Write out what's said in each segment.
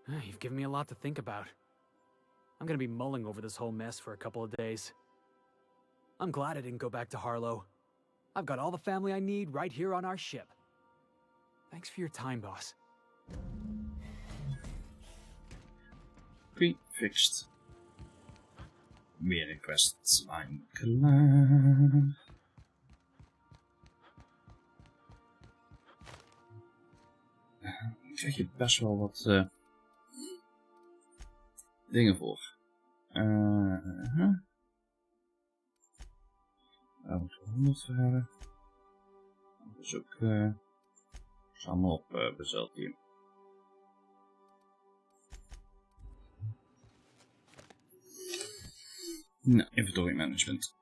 You've given me a lot to think about. I'm gonna be mulling over this whole mess for a couple of days. I'm glad I didn't go back to Harlow. I've got all the family I need right here on our ship. Thanks for your time, boss. Fixed. Meer quests zijn klaar. Daar krijg je best wel wat dingen voor. Daar moeten we 100 voor hebben. Dat is ook allemaal op besteld hier. Nou, inventory management.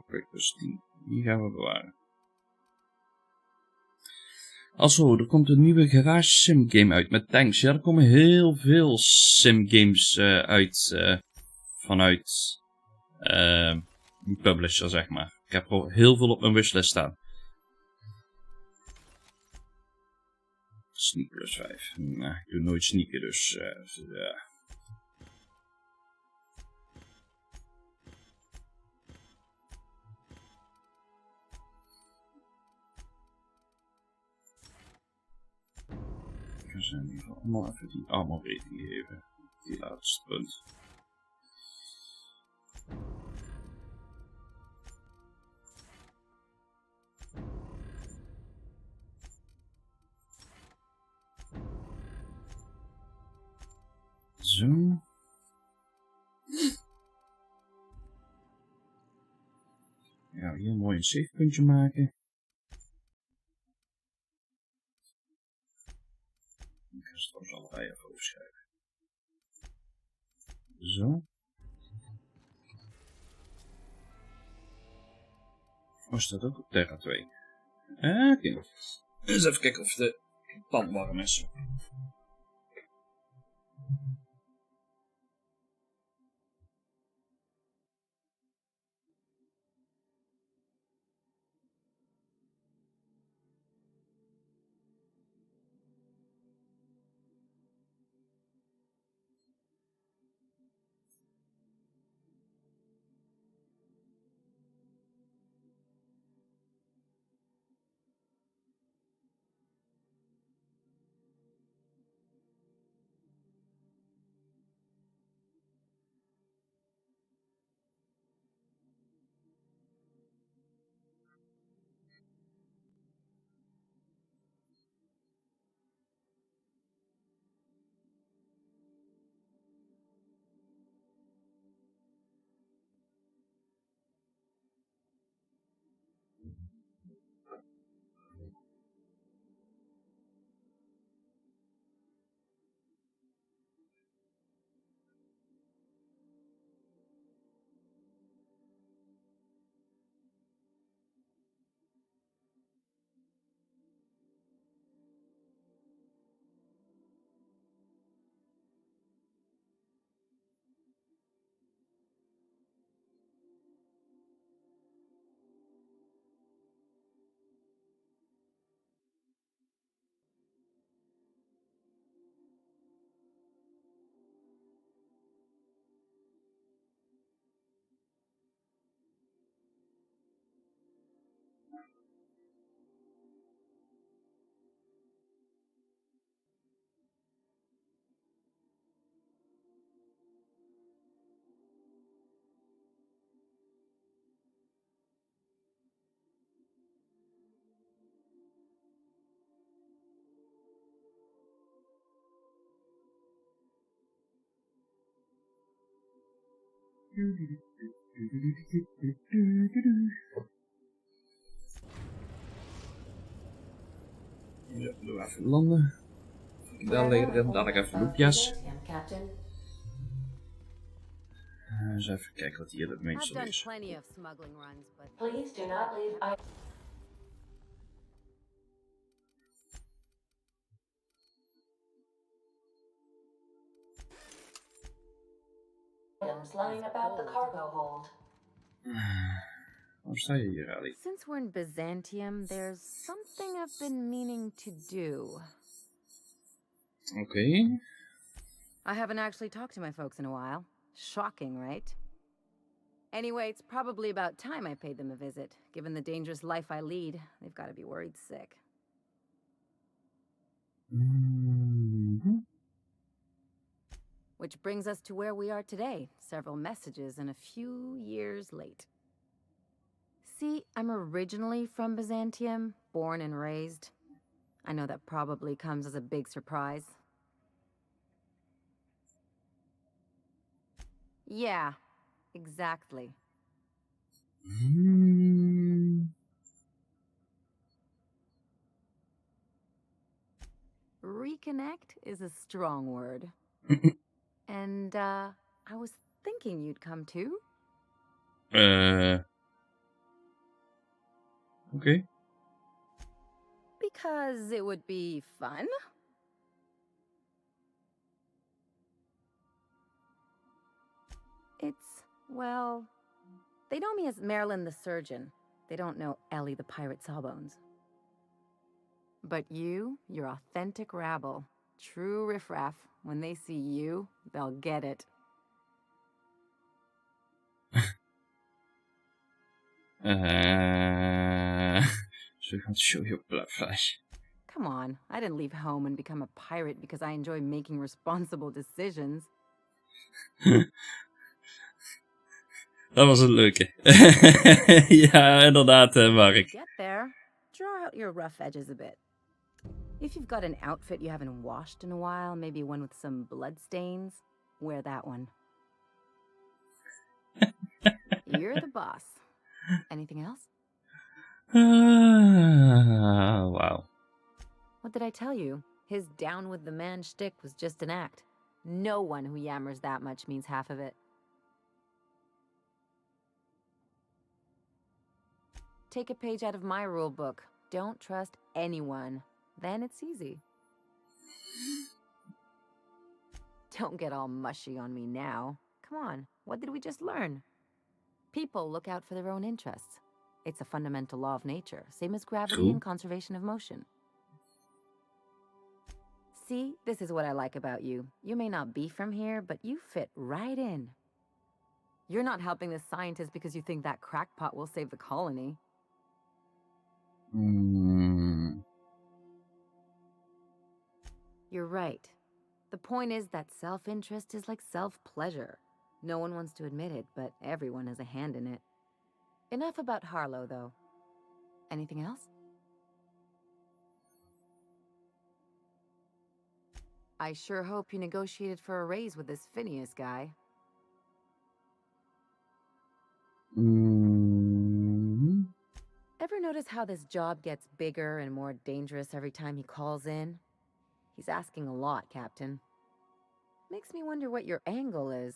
Papers, die gaan we bewaren. Alzo, er komt een nieuwe garage sim game uit met tanks. Ja, er komen heel veel sim games uit vanuit die publisher, zeg maar. Ik heb er heel veel op mijn wishlist staan. Sneak plus 5. Nou, ik doe nooit sneaken, dus ja. Ik ga in ieder geval allemaal even die armor rating geven. Die laatste punt. Zo. Ja, hier mooi een save puntje maken. Ik ga ze trouwens allebei even overschrijven. Zo. Oh, staat ook op Terra 2. Oké. Dus even kijken of de pan warm is. Ja, doe even landen. Daar liggen erin, dadelijk even loopjes. eens even kijken wat hier het I've meestal done is. plenty of smuggling runs, but Please do not leave items lying about the cargo hold. Waar sta je hier, Ali? since we're in Byzantium, there's something I've been meaning to do. Oké. I haven't actually talked to my folks in a while. Shocking, right? Anyway, it's probably about time I paid them a visit. Given the dangerous life I lead, they've got to be worried sick. Mhm. Which brings us to where we are today, several messages and a few years late. See, I'm originally from Byzantium, born and raised. I know that probably comes as a big surprise. Yeah, exactly. Hmm. Reconnect is a strong word. And, I was thinking you'd come too. Oké. Because it would be fun? It's, well, they know me as Marilyn the Surgeon. They don't know Ellie the Pirate Sawbones. But you're authentic rabble. True riffraff. When they see you, they'll get it. So you want to show your blood flash. Come on, I didn't leave home and become a pirate because I enjoy making responsible decisions. Dat was het leuke. Ja, inderdaad, Mark. Get there. Draw out your rough edges a bit. If you've got an outfit you haven't washed in a while, maybe one with some blood stains, wear that one. You're the boss. Anything else? Wow. What did I tell you? His down with the man shtick was just an act. No one who yammers that much means half of it. Take a page out of my rule book. Don't trust anyone. Then it's easy. Don't get all mushy on me now. Come on, what did we just learn? People look out for their own interests. It's a fundamental law of nature, same as gravity and conservation of motion. See, this is what I like about you. You may not be from here, but you fit right in. You're not helping the scientists because you think that crackpot will save the colony. You're right. The point is that self-interest is like self-pleasure. No one wants to admit it, but everyone has a hand in it. Enough about Harlow, though. Anything else? I sure hope you negotiated for a raise with this Phineas guy. Ever notice how this job gets bigger and more dangerous every time he calls in? He's asking a lot, Captain. Makes me wonder what your angle is.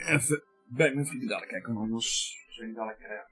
Even bij mijn vrienden dadelijk kijken, anders zijn dadelijk...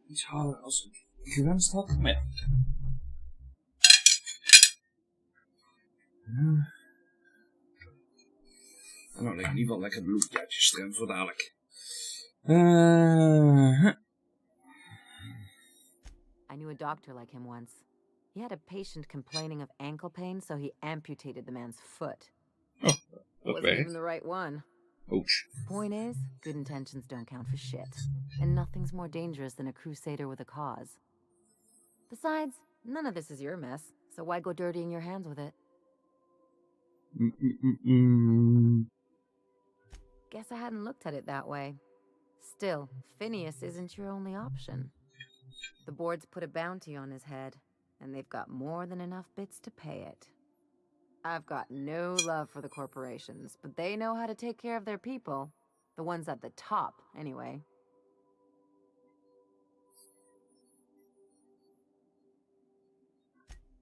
iets harder als ik gewenst had. Maar ja. En nou ligt in ieder geval lekker bloedjaartjes strem voor dadelijk. I knew a doctor like him once. He had a patient complaining of ankle pain, so he amputated the man's foot. Oh, dat Wasn't werkt. even the right one. Ouch. Point is, good intentions don't count for shit. And nothing's more dangerous than a crusader with a cause. Besides, none of this is your mess, so why go dirtying your hands with it? Guess I hadn't looked at it that way. Still, Phineas isn't your only option. The board's put a bounty on his head, and they've got more than enough bits to pay it. I've got no love for the corporations, but they know how to take care of their people. The ones at the top, anyway.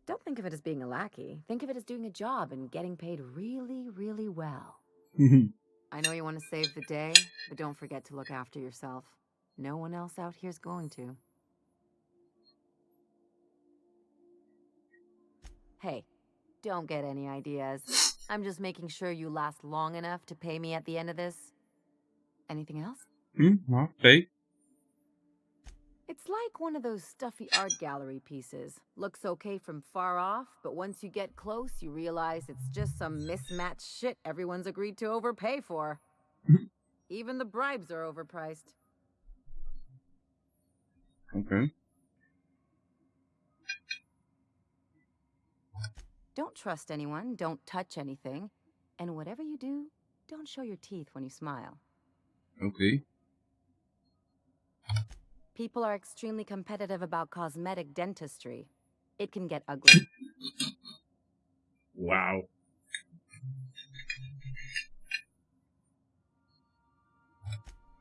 Don't think of it as being a lackey. Think of it as doing a job and getting paid really, really well. I know you want to save the day, but don't forget to look after yourself. No one else out here's going to. Hey, don't get any ideas. I'm just making sure you last long enough to pay me at the end of this. Anything else? Okay. It's like one of those stuffy art gallery pieces. Looks okay from far off, but once you get close, you realize it's just some mismatched shit everyone's agreed to overpay for. Even the bribes are overpriced. Okay. Don't trust anyone, don't touch anything, and whatever you do, don't show your teeth when you smile. Okay. People are extremely competitive about cosmetic dentistry. It can get ugly. Wow.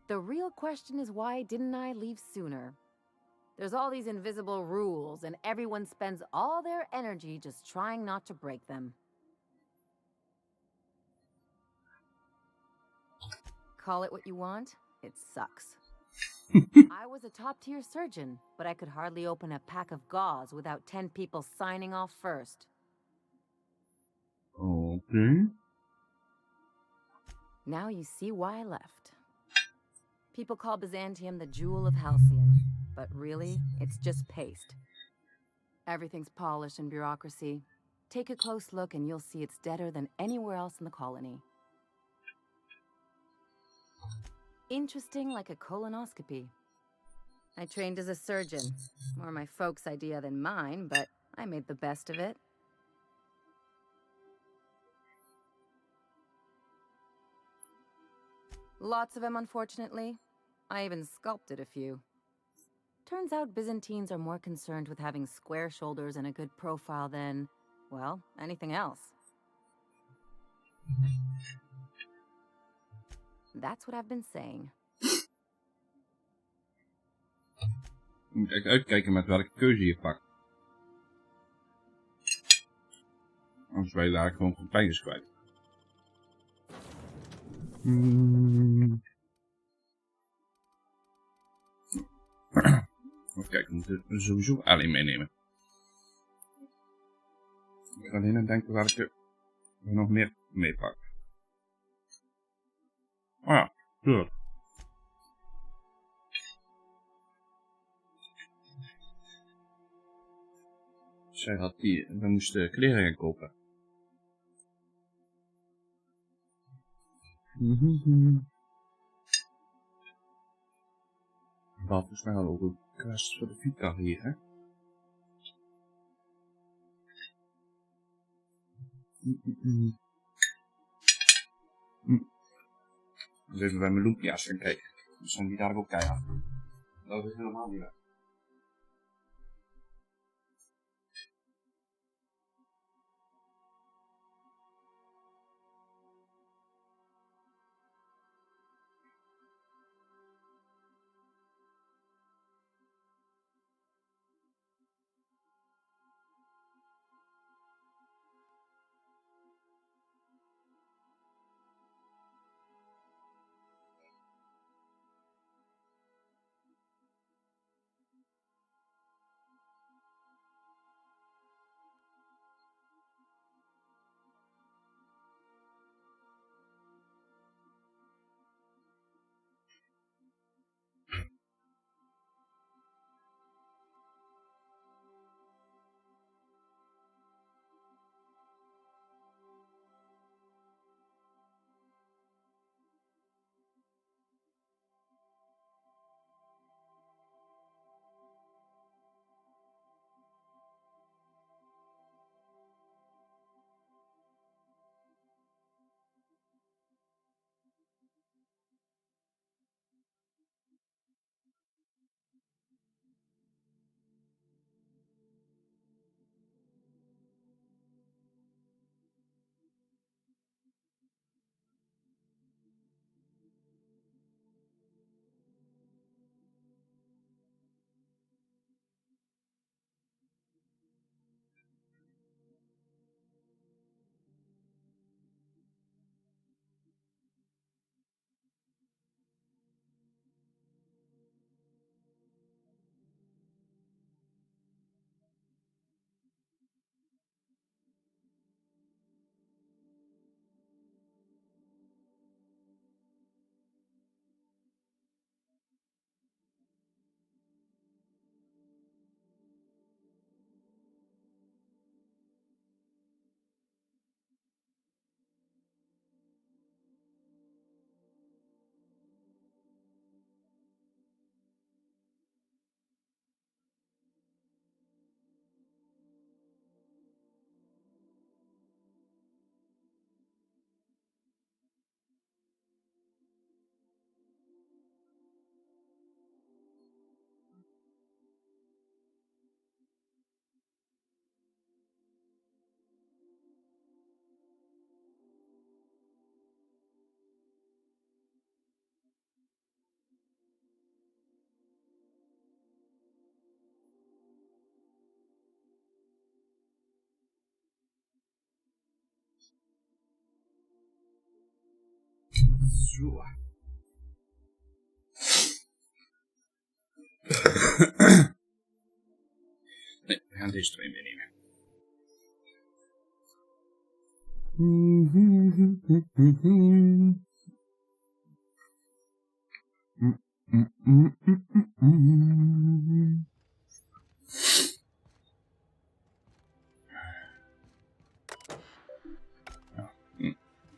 The real question is, why didn't I leave sooner? There's all these invisible rules, and everyone spends all their energy just trying not to break them. Call it what you want, it sucks. I was a top-tier surgeon, but I could hardly open a pack of gauze without 10 people signing off first. Okay. Now you see why I left. People call Byzantium the jewel of Halcyon, but really, it's just paste. Everything's polished and bureaucracy. Take a close look and you'll see it's deader than anywhere else in the colony. Interesting like a colonoscopy. I trained as a surgeon. More my folks' idea than mine, but I made the best of it. Lots of them, unfortunately. I even sculpted a few. Turns out Byzantines are more concerned with having square shoulders and a good profile than, well, anything else. That's what I've been saying. Ik moet echt uitkijken met welke keuze je pakt. Anders ben je daar gewoon compijners kwijt. Even kijken, we moeten sowieso Ali meenemen. Ik ga alleen aan denken waar ik er nog meer mee pak. Oh ja, tuurlijk. Zij had we moesten kleren gaan kopen. Dat is nou ook een kwestie voor de Vita hier, hè? Dus even bij mijn loempia's gaan kijken. Dus zijn die daar ook keihard. Dat is helemaal niet weg. Zo. Nee, we gaan deze twee meenemen.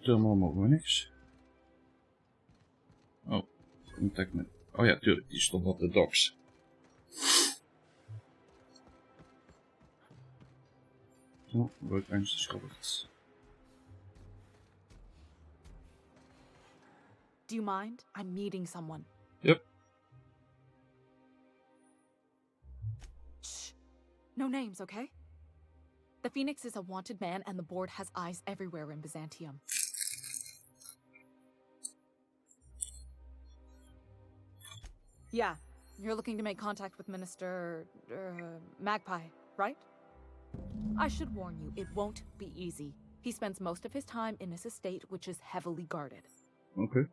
Helemaal mogen we niks. Oh, contact met... Oh ja, tuurlijk, die stond op de docks. Oh, workbench discovered. Do you mind? I'm meeting someone. Yep. Shh. No names, okay? The Phoenix is a wanted man and the board has eyes everywhere in Byzantium. Yeah, you're looking to make contact with Minister... Magpie, right? I should warn you, it won't be easy. He spends most of his time in his estate, which is heavily guarded. Okay.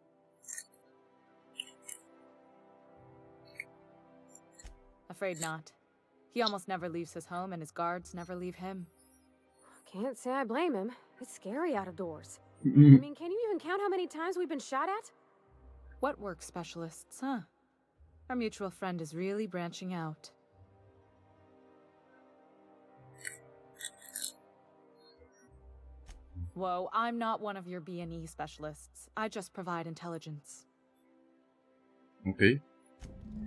Afraid not. He almost never leaves his home, and his guards never leave him. Can't say I blame him. It's scary out of doors. I Mm-hmm. mean, can you even count how many times we've been shot at? What work specialists, huh? Our mutual friend is really branching out. Whoa, I'm not one of your B&E specialists. I just provide intelligence. Okay.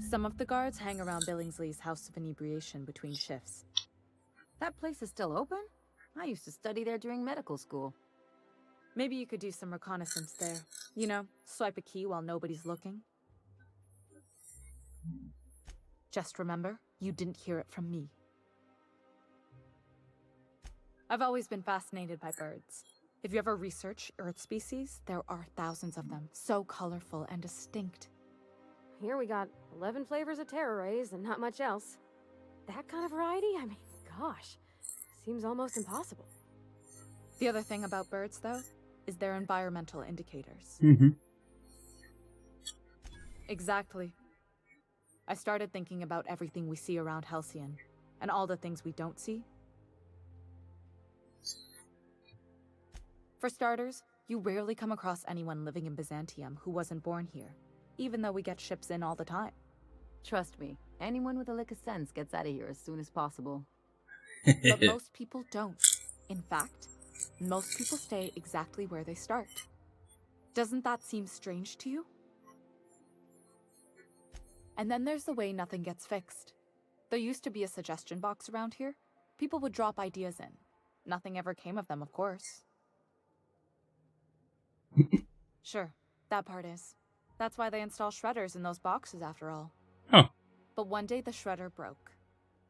Some of the guards hang around Billingsley's House of Inebriation between shifts. That place is still open? I used to study there during medical school. Maybe you could do some reconnaissance there. You know, swipe a key while nobody's looking. Just remember, you didn't hear it from me. I've always been fascinated by birds. If you ever research Earth species, there are thousands of them, so colorful and distinct. Here we got 11 flavors of terror rays and not much else. That kind of variety? I mean, gosh, seems almost impossible. The other thing about birds, though, is their environmental indicators. Mm-hmm. Exactly. I started thinking about everything we see around Halcyon, and all the things we don't see. For starters, you rarely come across anyone living in Byzantium who wasn't born here, even though we get ships in all the time. Trust me, anyone with a lick of sense gets out of here as soon as possible. But most people don't. In fact, most people stay exactly where they start. Doesn't that seem strange to you? And then there's the way nothing gets fixed. There used to be a suggestion box around here. People would drop ideas in. Nothing ever came of them, of course. Sure, that part is. That's why they install shredders in those boxes after all. Huh. But one day the shredder broke.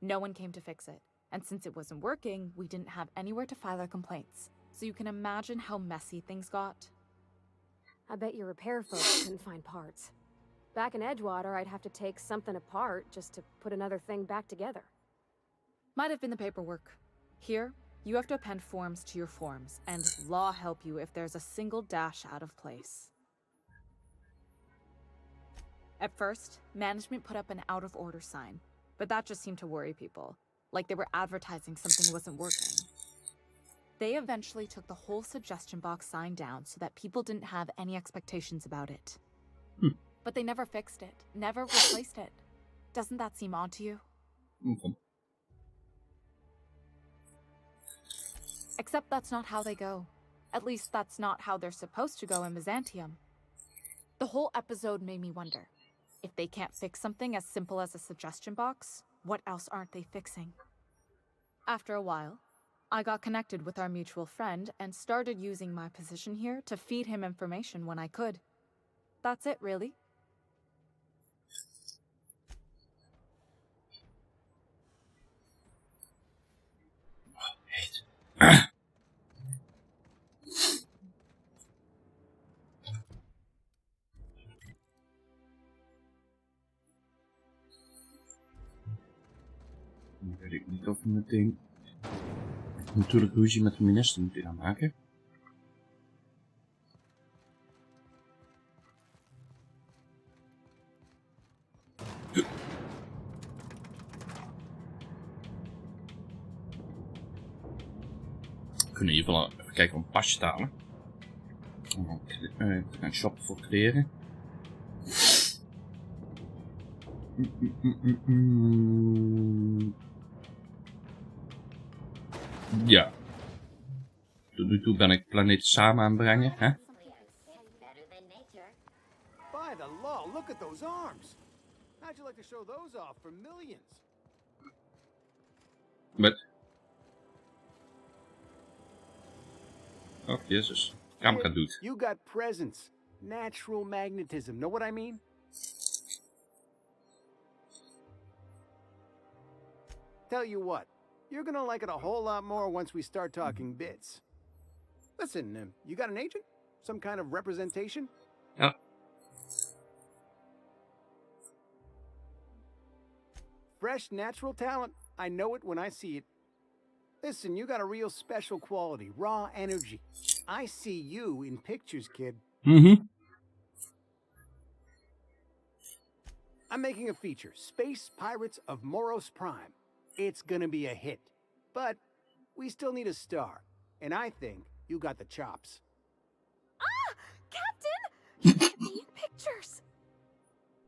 No one came to fix it. And since it wasn't working, we didn't have anywhere to file our complaints. So you can imagine how messy things got. I bet your repair folks couldn't find parts. Back in Edgewater, I'd have to take something apart just to put another thing back together. Might have been the paperwork. Here, you have to append forms to your forms, and law help you if there's a single dash out of place. At first, management put up an out-of-order sign, but that just seemed to worry people, like they were advertising something wasn't working. They eventually took the whole suggestion box sign down so that people didn't have any expectations about it. But they never fixed it, never replaced it. Doesn't that seem odd to you? Okay. Except that's not how they go. At least that's not how they're supposed to go in Byzantium. The whole episode made me wonder, if they can't fix something as simple as a suggestion box, what else aren't they fixing? After a while, I got connected with our mutual friend and started using my position here to feed him information when I could. That's it, really. Dan weet ik niet of we meteen natuurlijk ruzie met de minister moeten gaan maken. kunnen in ieder geval even kijken om een pasje te halen. Te gaan shoppen voor kleren. Ja. Tot nu toe ben ik planeten samen aan het brengen, hè? By the law, look at those arms. How'd you like to show those off for millions? Met... Oh, jezus. Camera doet. You got presence. Natural magnetism. Know what I mean? Tell you what, you're gonna like it a whole lot more once we start talking bits. Listen, you got an agent? Some kind of representation? Ja. Fresh, natural talent. I know it when I see it. Listen, you got a real special quality, raw energy. I see you in pictures, kid. I'm making a feature, Space Pirates of Moros Prime. It's gonna be a hit. But we still need a star. And I think you got the chops. Ah! Captain! You get me in pictures!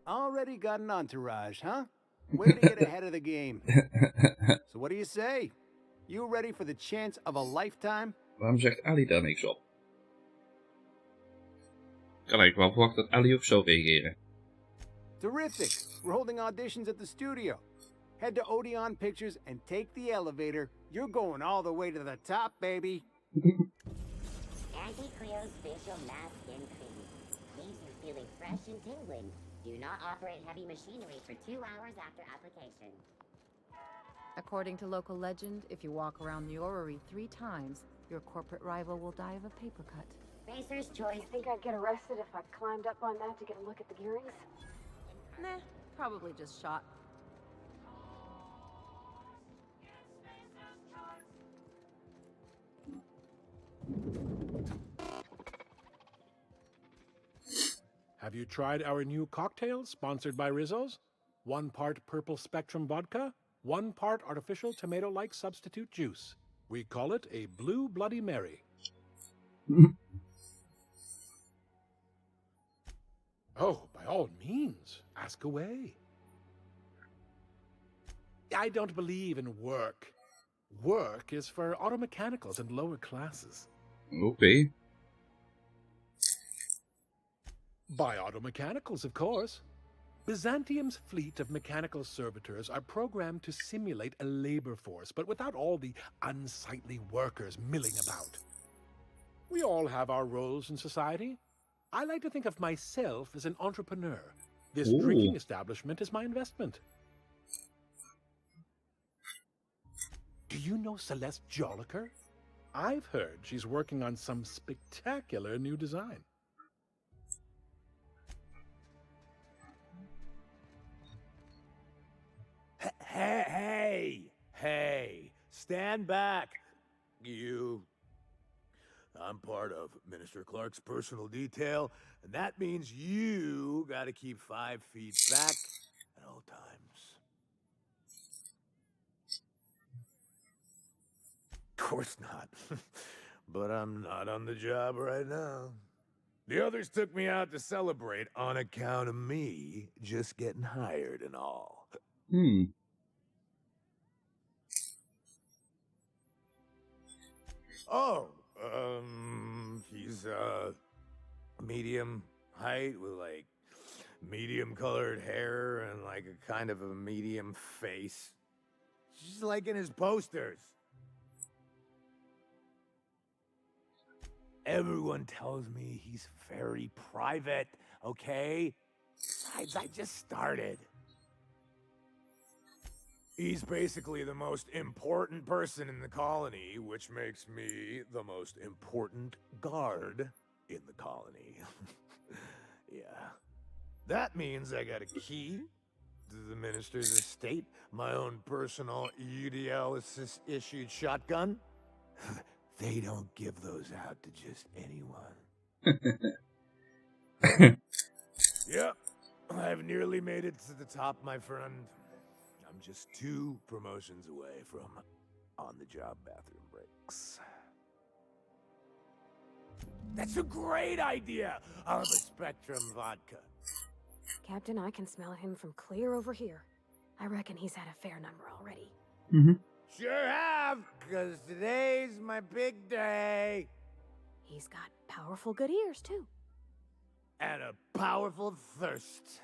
Already got an entourage, huh? Way to get ahead of the game. So what do you say? You ready for the chance of a lifetime? Waarom zegt Ali daar niks op? Ik had eigenlijk wel verwacht dat Ali op zou reageren. Terrific. We're holding auditions at the studio. Head to Odeon Pictures and take the elevator. You're going all the way to the top, baby. Anti-Creo's facial mask increase. Leaves you feeling fresh and tingling. Do not operate heavy machinery for 2 hours after application. According to local legend, if you walk around the orrery 3 times, your corporate rival will die of a paper cut. Racer's choice. You think I'd get arrested if I climbed up on that to get a look at the gearings? Nah, probably just shot. Have you tried our new cocktail sponsored by Rizzo's? 1 part purple spectrum vodka, 1 part artificial tomato-like substitute juice. We call it a Blue Bloody Mary. Oh, by all means, ask away. I don't believe in work. Work is for auto mechanicals and lower classes. Oké. By auto mechanicals, of course. Byzantium's fleet of mechanical servitors are programmed to simulate a labor force, but without all the unsightly workers milling about. We all have our roles in society. I like to think of myself as an entrepreneur. This drinking establishment is my investment. Do you know Celeste Jolliker? I've heard she's working on some spectacular new design. Hey, stand back. You. I'm part of Minister Clark's personal detail, and that means you gotta keep 5 feet back at all times. Of course not. But I'm not on the job right now. The others took me out to celebrate on account of me just getting hired and all. Oh, he's medium height with like medium colored hair and like a kind of a medium face. Just like in his posters. Everyone tells me he's very private, okay? Besides, I just started. He's basically the most important person in the colony, which makes me the most important guard in the colony. Yeah. That means I got a key to the minister's estate, my own personal UDL-issued shotgun. They don't give those out to just anyone. Yep, I've nearly made it to the top, my friend. I'm just 2 promotions away from on-the-job bathroom breaks. That's a great idea! I'll have a Spectrum vodka. Captain, I can smell him from clear over here. I reckon he's had a fair number already. Mhm. Sure have, because today's my big day. He's got powerful good ears, too. And a powerful thirst.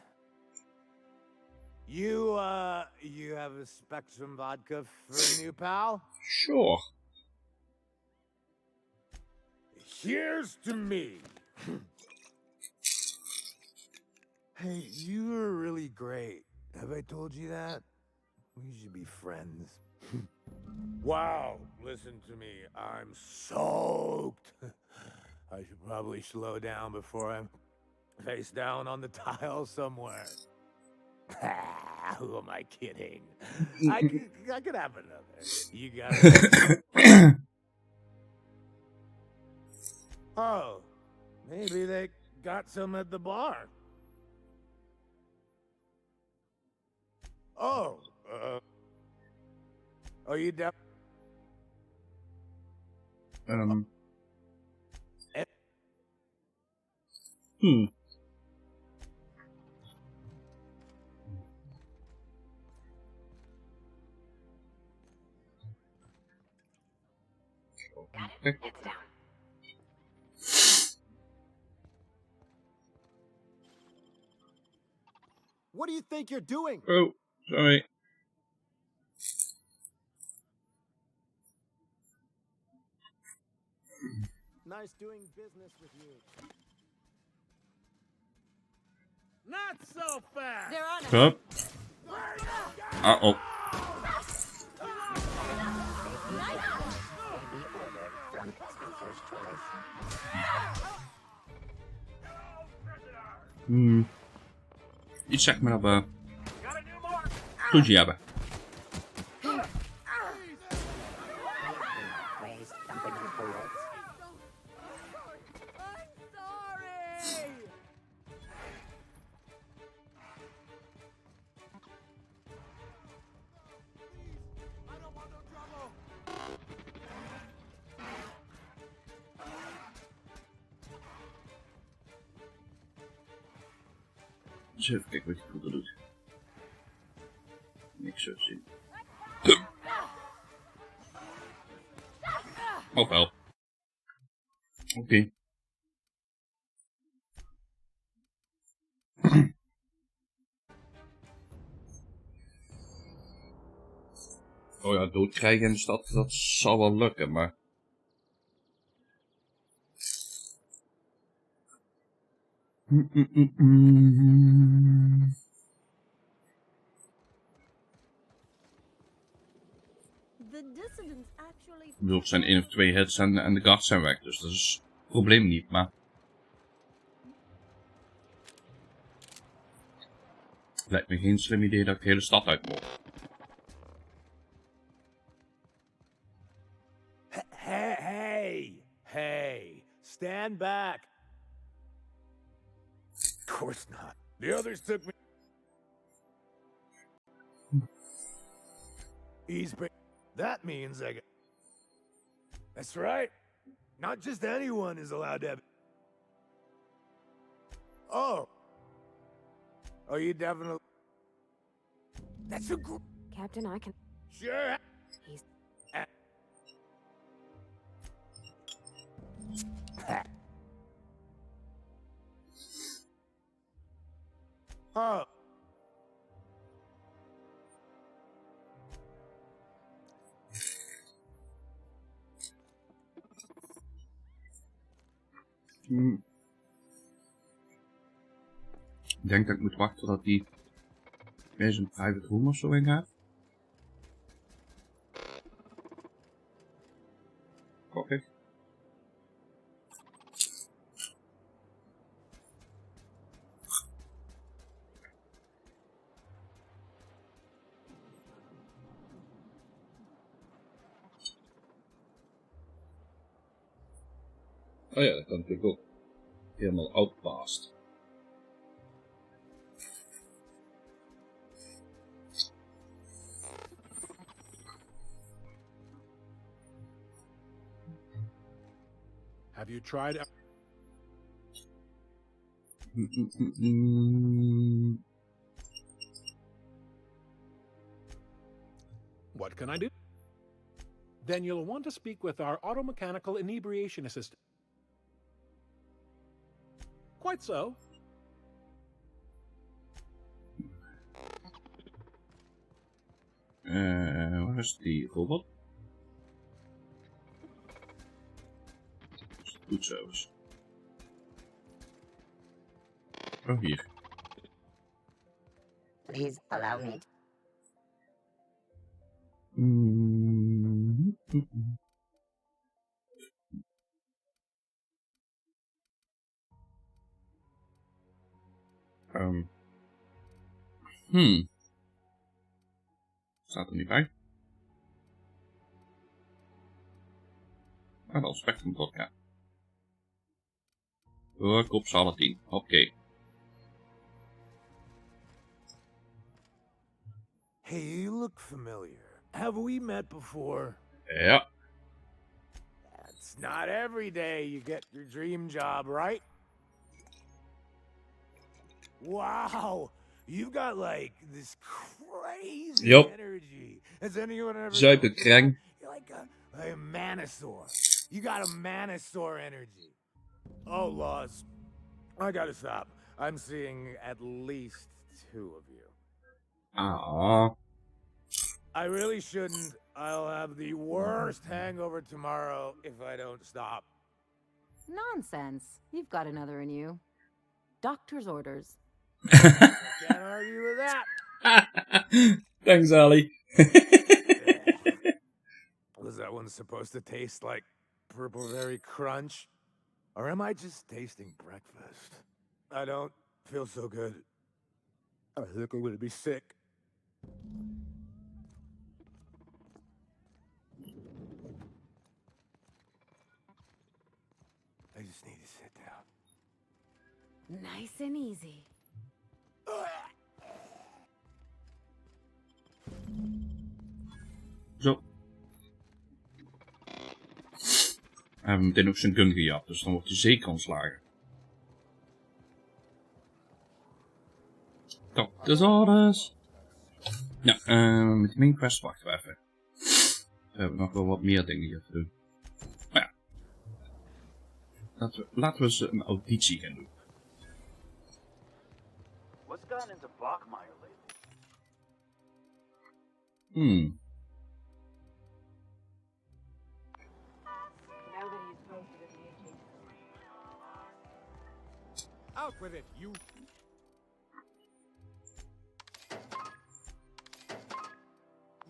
You have a Spectrum vodka for a new pal? Sure. Here's to me. Hey, you are really great. Have I told you that? We should be friends. Wow, listen to me. I'm soaked. I should probably slow down before I'm face down on the tile somewhere. Who am I kidding? I could have another. You got it. Oh, maybe they got some at the bar. Oh, are you down? Hmm. Got it. Heads down. What do you think you're doing? Oh, sorry. Nice doing business with you. Not so fast. They're on us. Up. Uh-oh. Iets zeg maar dat we sushi hebben. Dus even kijken wat die poeder doet. Niks zo te zien. Oh wel. Oké. Oh ja, doodkrijgen in de stad, dat zal wel lukken, maar... Ik bedoel, het zijn 1 of 2 hits en de guards zijn weg, dus dat is het probleem niet, maar... Het lijkt me geen slim idee dat ik de hele stad uit moet. Hey, stand back. Of course not. The others took me. That means I got. That's right. Not just anyone is allowed to have. Oh. Oh, you definitely. That's a Captain, I can... Sure. He's... Oh. Ik denk dat ik moet wachten tot hij bij zijn private room of zo in gaat. Oké. Oh ja, dat kan natuurlijk ook. Helemaal outpast. Have you tried? What can I do? Then you'll want to speak with our automechanical inebriation assistant. Quite so. Waar is die robot? Goed service. Oh, hier. Please allow me. Staat er niet bij. Ah, wel Spectrum toch, ja. Ik op z'n alle 10. Oké. Hey, you look familiar. Have we met before? Ja. It's not every day you get your dream job, right? Wow, you've got like this crazy energy. Has anyone ever? Zuipen kreng. You're like a manosaur. You got a manosaur energy. Oh, Laws, I gotta stop. I'm seeing at least 2 of you. Ah. I really shouldn't. I'll have the worst hangover tomorrow if I don't stop. Nonsense. You've got another in you. Doctor's orders. I can't argue with that. Thanks, Ali. Was that one supposed to taste like Purple Berry Crunch? Or am I just tasting breakfast? I don't feel so good. I think I'm gonna be sick. I just need to sit down. Nice and easy. Zo. We hebben meteen ook zijn gun gejat, dus dan wordt hij zeker ontslagen. Doctor's orders. Ja, met de main quest wachten we even. We hebben nog wel wat meer dingen hier te doen. Maar ja. Laten we eens een auditie gaan doen. What's gotten into Bachmeyer lately? Now that he's posted a new Out with it, you.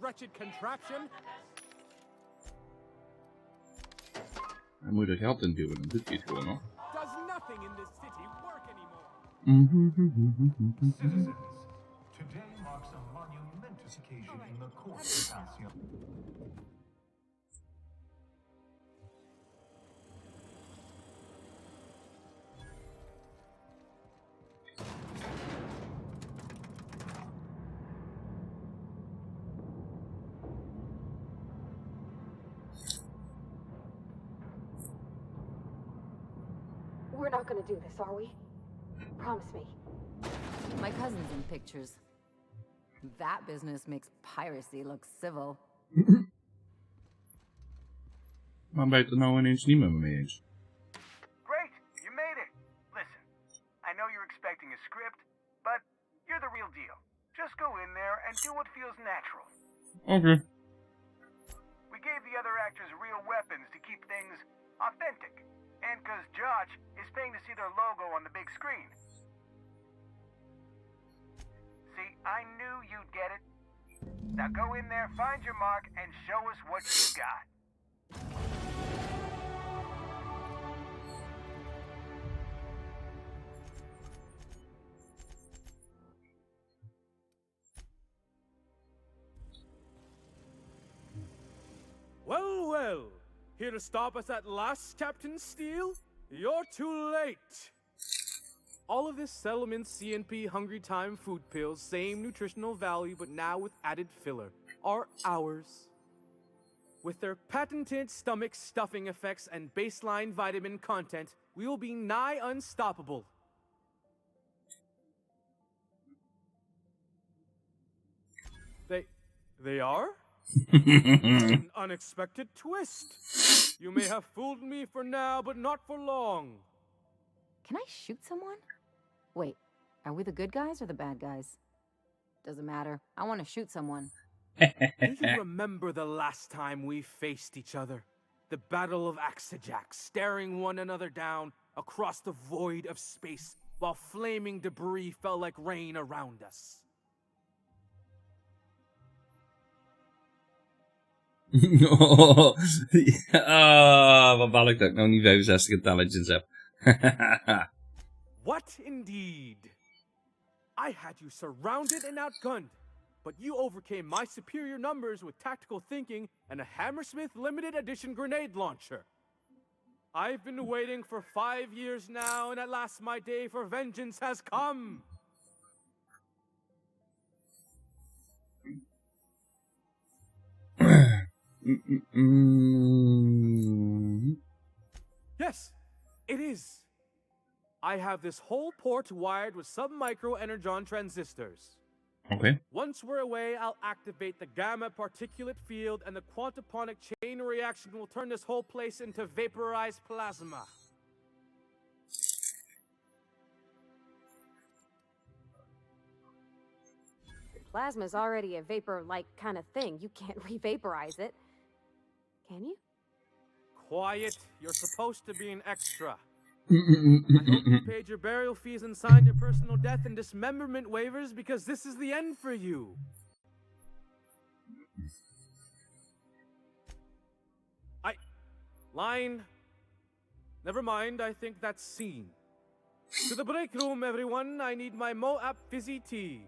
Wretched contraption. Hij moet er geld in duwen, dan doet hij het gewoon nog. Does nothing in this city work anymore? Citizens, today marks a monumentous occasion in the court of Halcyon. We're not gonna do this, are we? Promise me. My cousin's in pictures. That business makes piracy look civil. Waarom ben je het er nou ineens niet met me mee eens? Great, you made it. Listen, I know you're expecting a script, but you're the real deal. Just go in there and do what feels natural. Okay. We gave the other actors real weapons to keep things authentic. And because Josh is paying to see their logo on the big screen. See, I knew you'd get it. Now go in there, find your mark, and show us what you got. Well, well. Here to stop us at last, Captain Steele? You're too late. All of this settlement CNP Hungry Time food pills, same nutritional value, but now with added filler, are ours. With their patented stomach stuffing effects and baseline vitamin content, we will be nigh unstoppable. They are? An unexpected twist. You may have fooled me for now, but not for long. Can I shoot someone? Wait, are we the good guys or the bad guys? Doesn't matter. I want to shoot someone. Do you remember the last time we faced each other? The Battle of Axejack, staring one another down across the void of space while flaming debris fell like rain around us. Wat baal ik dat ik nou niet 65 intelligence heb. What indeed? I had you surrounded and outgunned, but you overcame my superior numbers with tactical thinking and a Hammersmith limited edition grenade launcher. I've been waiting for 5 years now, and at last my day for vengeance has come. Yes, it is. I have this whole port wired with sub-micro energon transistors. Okay. Once we're away, I'll activate the gamma particulate field, and the quantaponic chain reaction will turn this whole place into vaporized plasma. Plasma's already a vapor-like kind of thing. You can't re-vaporize it. Can you? Quiet. You're supposed to be an extra. I hope you paid your burial fees and signed your personal death and dismemberment waivers, because this is the end for you. Line. Never mind, I think that's scene. To the break room, everyone. I need my Moab fizzy tea.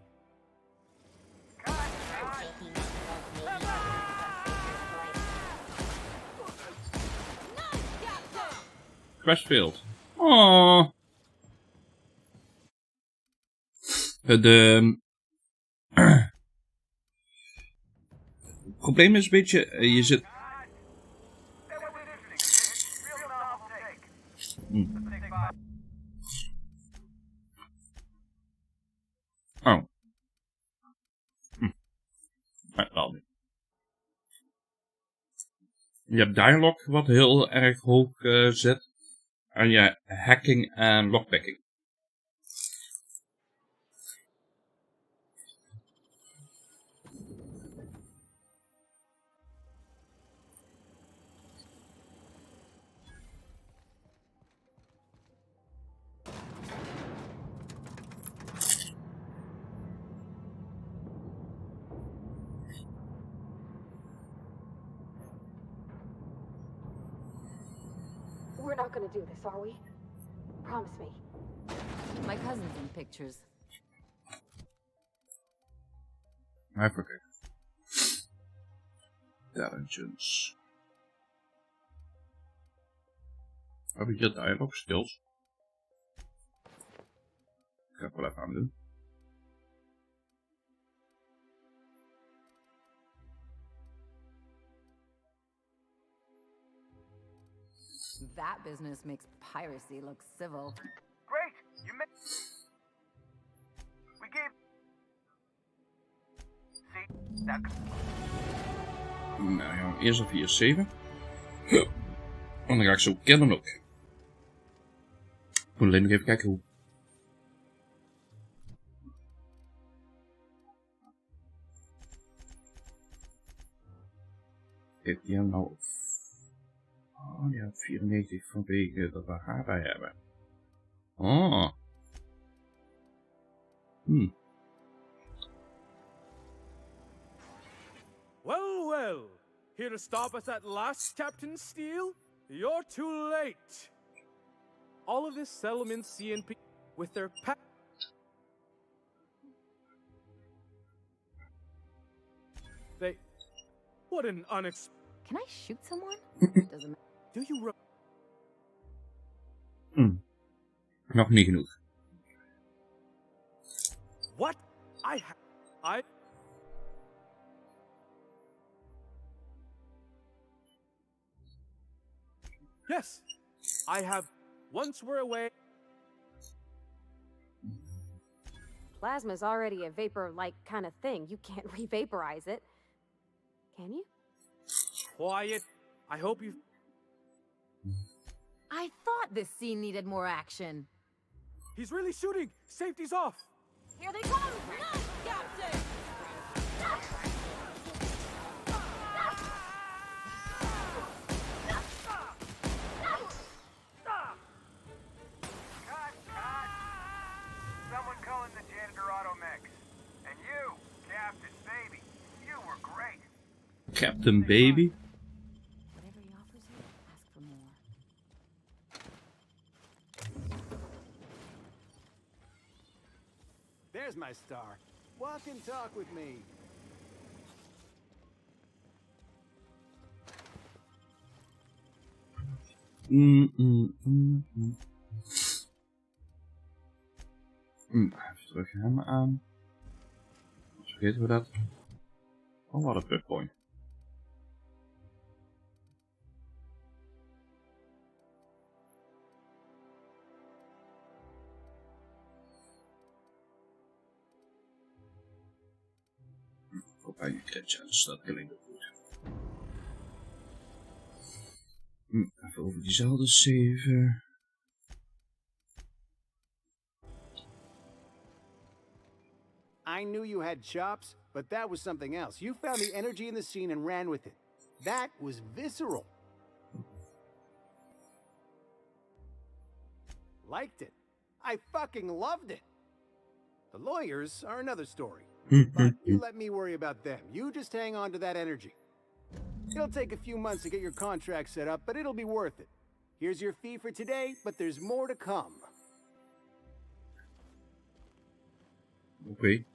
Crashfield. Oh. Het probleem is een beetje, je zit... Oh. Nee, wel niet. Je hebt dialog wat heel erg hoog zit. En je hacking en lockpicking. We're not gonna do this, are we? Promise me. My cousin's in pictures. Even kijken. Intelligence. Heb ik hier dialog skills? Ik ga het wel even aan doen. That business makes piracy look civil. Great! You made... We gave... See? That... Nou ja, eerst even hier 7. En dan ga ik zo killen ook. Ik moet alleen nog even kijken hoe. Heeft die hem nou... Oh, die had 94 vanwege dat we haar bij hebben. Oh. Well, well. Here to stop us at last, Captain Steele? You're too late. All of this settlement CNP with their What an Can I shoot someone? Doesn't matter. Do you Nog niet genoeg. What? Yes, I have. Once we're away. Plasma's already a vapor-like kind of thing. You can't re-vaporize it. Can you? Quiet. I hope you. I thought this scene needed more action. He's really shooting. Safety's off. Here they come! Nice, Captain! Someone calling the janitor auto mix. And you, Captain Baby, you were great. Captain Baby. Whatever he offers you, ask for more. There's my star. Walk and talk with me. Even terug hem aan. Vergeten we dat. Oh, wat een plugpoint. Voorbij je kretje, dus dat klinkt ook goed. Even over diezelfde 7. I knew you had chops, but that was something else. You found the energy in the scene and ran with it. That was visceral. Liked it. I fucking loved it. The lawyers are another story. But you let me worry about them. You just hang on to that energy. It'll take a few months to get your contract set up, but it'll be worth it. Here's your fee for today, but there's more to come. Okay.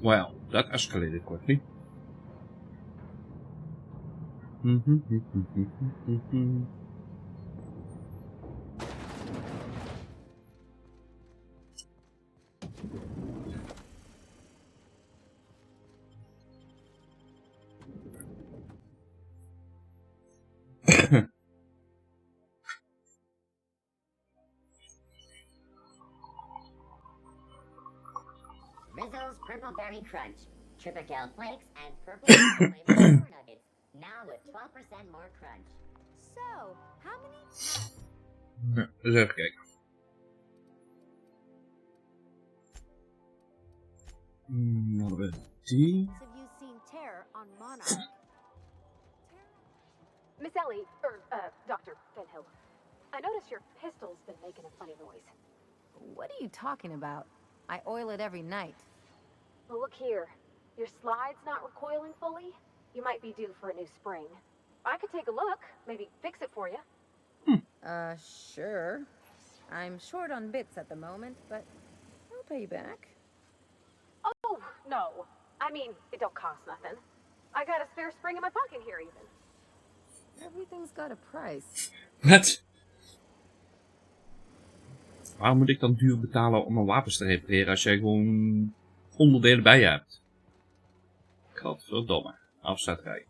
Well, that escalated quickly. Rizzo's Purple Berry Crunch, Triple Flakes, and Purple flavored corn nuggets. Now with 12% more crunch. So, how many times? Dus even kijken. Hadden we die. Have you seen Terror on Monarch? Miss Ellie, Dr. Fenhill. I noticed your pistol's been making a funny noise. What are you talking about? I oil it every night. Well, look here. Your slide's not recoiling fully. You might be due for a new spring. I could take a look, maybe fix it for you. Sure. I'm short on bits at the moment, but I'll pay you back. Oh, no. I mean, it don't cost nothing. I got a spare spring in my pocket here, even. Everything's got a price. Wat? Waarom moet ik dan duur betalen om mijn wapens te repareren als jij gewoon onderdelen bij je hebt? Godverdomme. Afzetterij.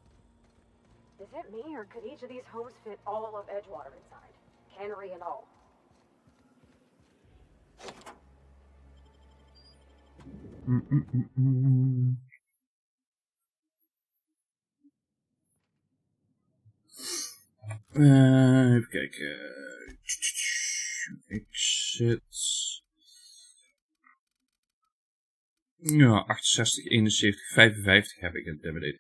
Is it me, or could each of these homes fit all of Edgewater inside? Cannery and all. Even kijken. Exit. Ja, 68, 71, 55 heb ik intimidate.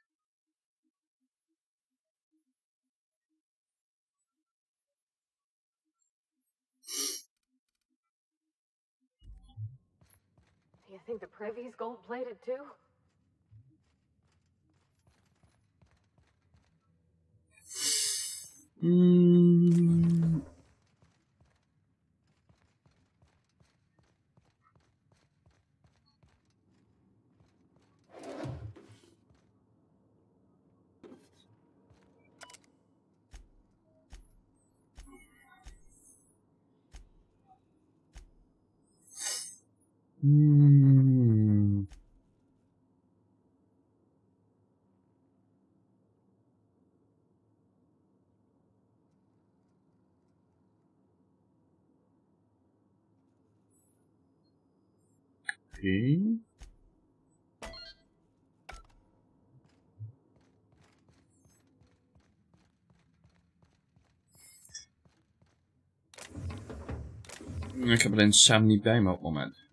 You think the privy's gold-plated too? Hmm. Oké. Ik heb alleen Sam niet bij me op het moment.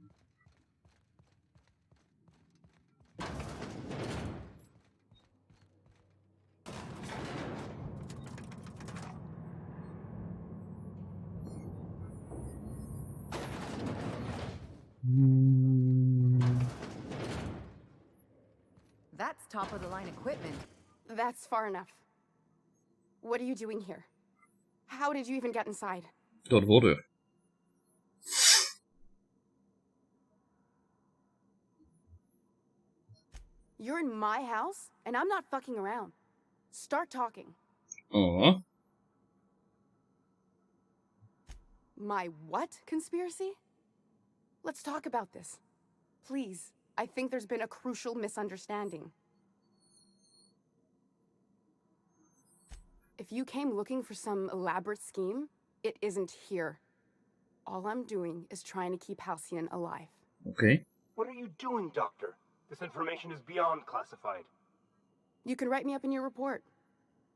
That's top of the line equipment. That's far enough. What are you doing here? How did you even get inside? Door de voordeur. You're in my house, and I'm not fucking around. Start talking. Oh. My what conspiracy? Let's talk about this. Please, I think there's been a crucial misunderstanding. If you came looking for some elaborate scheme, it isn't here. All I'm doing is trying to keep Halcyon alive. Oké. What are you doing, Doctor? This information is beyond classified. You can write me up in your report.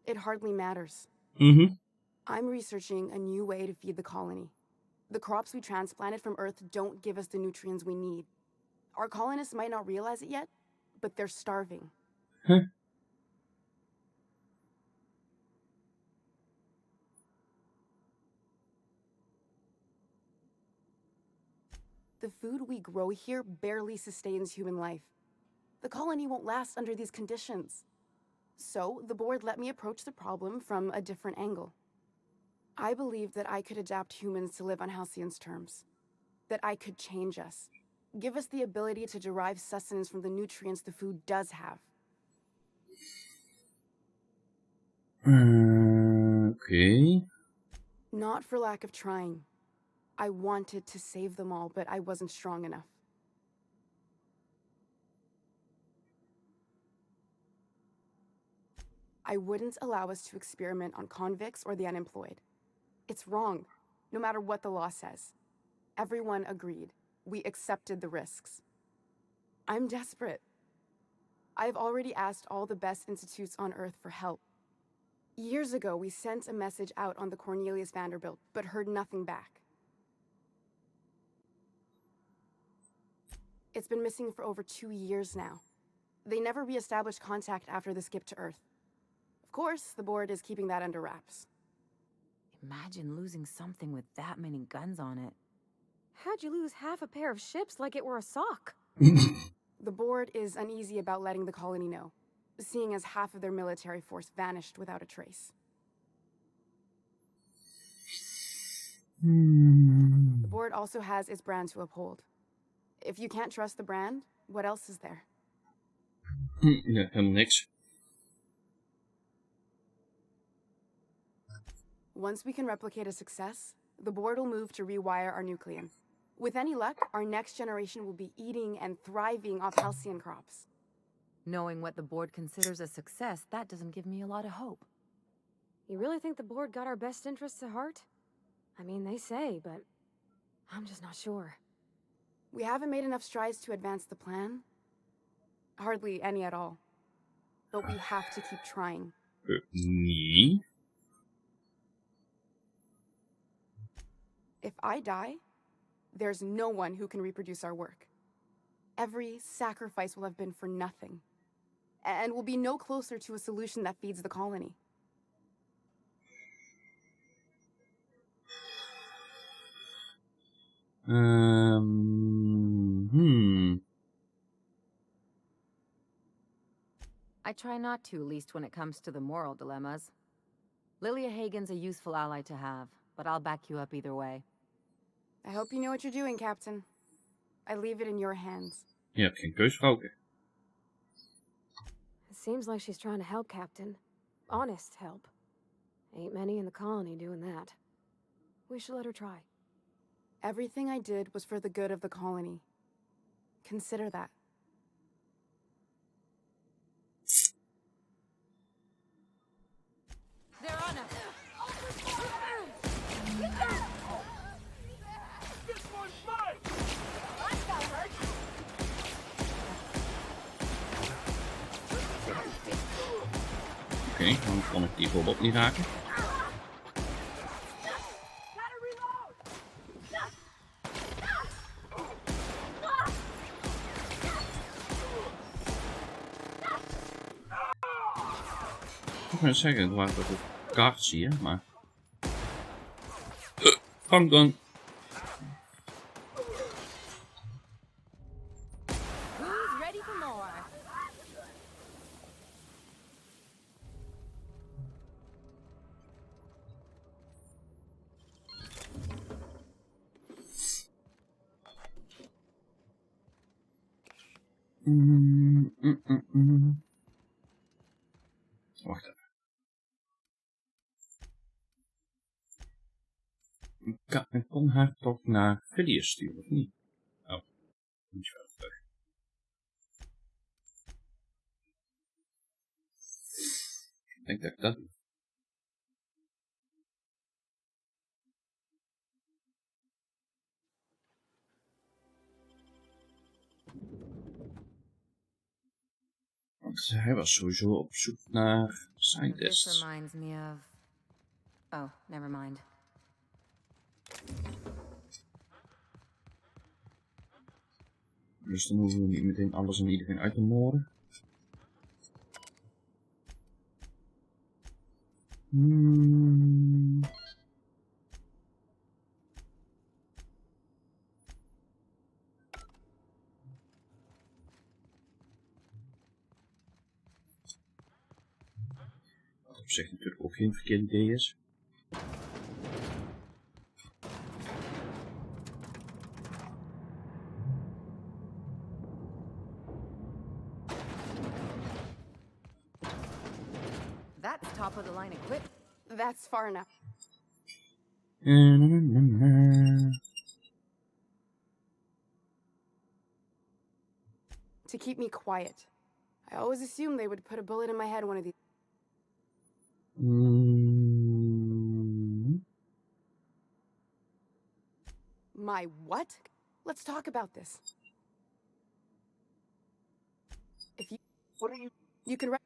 It hardly matters. I'm researching a new way to feed the colony. The crops we transplanted from Earth don't give us the nutrients we need. Our colonists might not realize it yet, but they're starving. Huh? The food we grow here barely sustains human life. The colony won't last under these conditions. So, the board let me approach the problem from a different angle. I believed that I could adapt humans to live on Halcyon's terms. That I could change us. Give us the ability to derive sustenance from the nutrients the food does have. Oké. Not for lack of trying. I wanted to save them all, but I wasn't strong enough. I wouldn't allow us to experiment on convicts or the unemployed. It's wrong, no matter what the law says. Everyone agreed. We accepted the risks. I'm desperate. I've already asked all the best institutes on Earth for help. Years ago, we sent a message out on the Cornelius Vanderbilt, but heard nothing back. It's been missing for over 2 years now. They never re-established contact after the skip to Earth. Of course, the board is keeping that under wraps. Imagine losing something with that many guns on it. How'd you lose half a pair of ships like it were a sock? The board is uneasy about letting the colony know, seeing as half of their military force vanished without a trace. The board also has its brand to uphold. If you can't trust the brand, what else is there? Ja, helemaal niks. Once we can replicate a success, the board will move to rewire our nucleon. With any luck, our next generation will be eating and thriving off Halcyon crops. Knowing what the board considers a success, that doesn't give me a lot of hope. You really think the board got our best interests at heart? I mean, they say, but I'm just not sure. We haven't made enough strides to advance the plan. Hardly any at all. But we have to keep trying. Nee. If I die, there's no one who can reproduce our work. Every sacrifice will have been for nothing. And we'll be no closer to a solution that feeds the colony. I try not to, least when it comes to the moral dilemmas. Lilia Hagen's a useful ally to have, but I'll back you up either way. I hope you know what you're doing, Captain. I leave it in your hands. Je hebt geen keus, vrouwke. It seems like she's trying to help, Captain. Honest help. Ain't many in the colony doing that. We should let her try. Everything I did was for the good of the colony. consider that. They're on us. This one's mine! I got hurt! Oké, dan kan ik die robot niet raken. Ik wil zeggen, er waren toch ook kaarten hier, maar... Vang dan! Who's ready for more? Wacht even. Ik kon haar toch naar Phileas sturen, of niet? Oh, niet verder terug. Ik denk dat ik dat doe. Want hij was sowieso op zoek naar This scientists. reminds me of... Oh, never mind. Dus dan hoeven we niet meteen alles en iedereen uit te moorden. Wat op zich natuurlijk ook geen verkeerd idee is. That's top of the line equipment. That's far enough. To keep me quiet. I always assumed they would put a bullet in my head one of these. My what? Let's talk about this. If you... What are you... You can...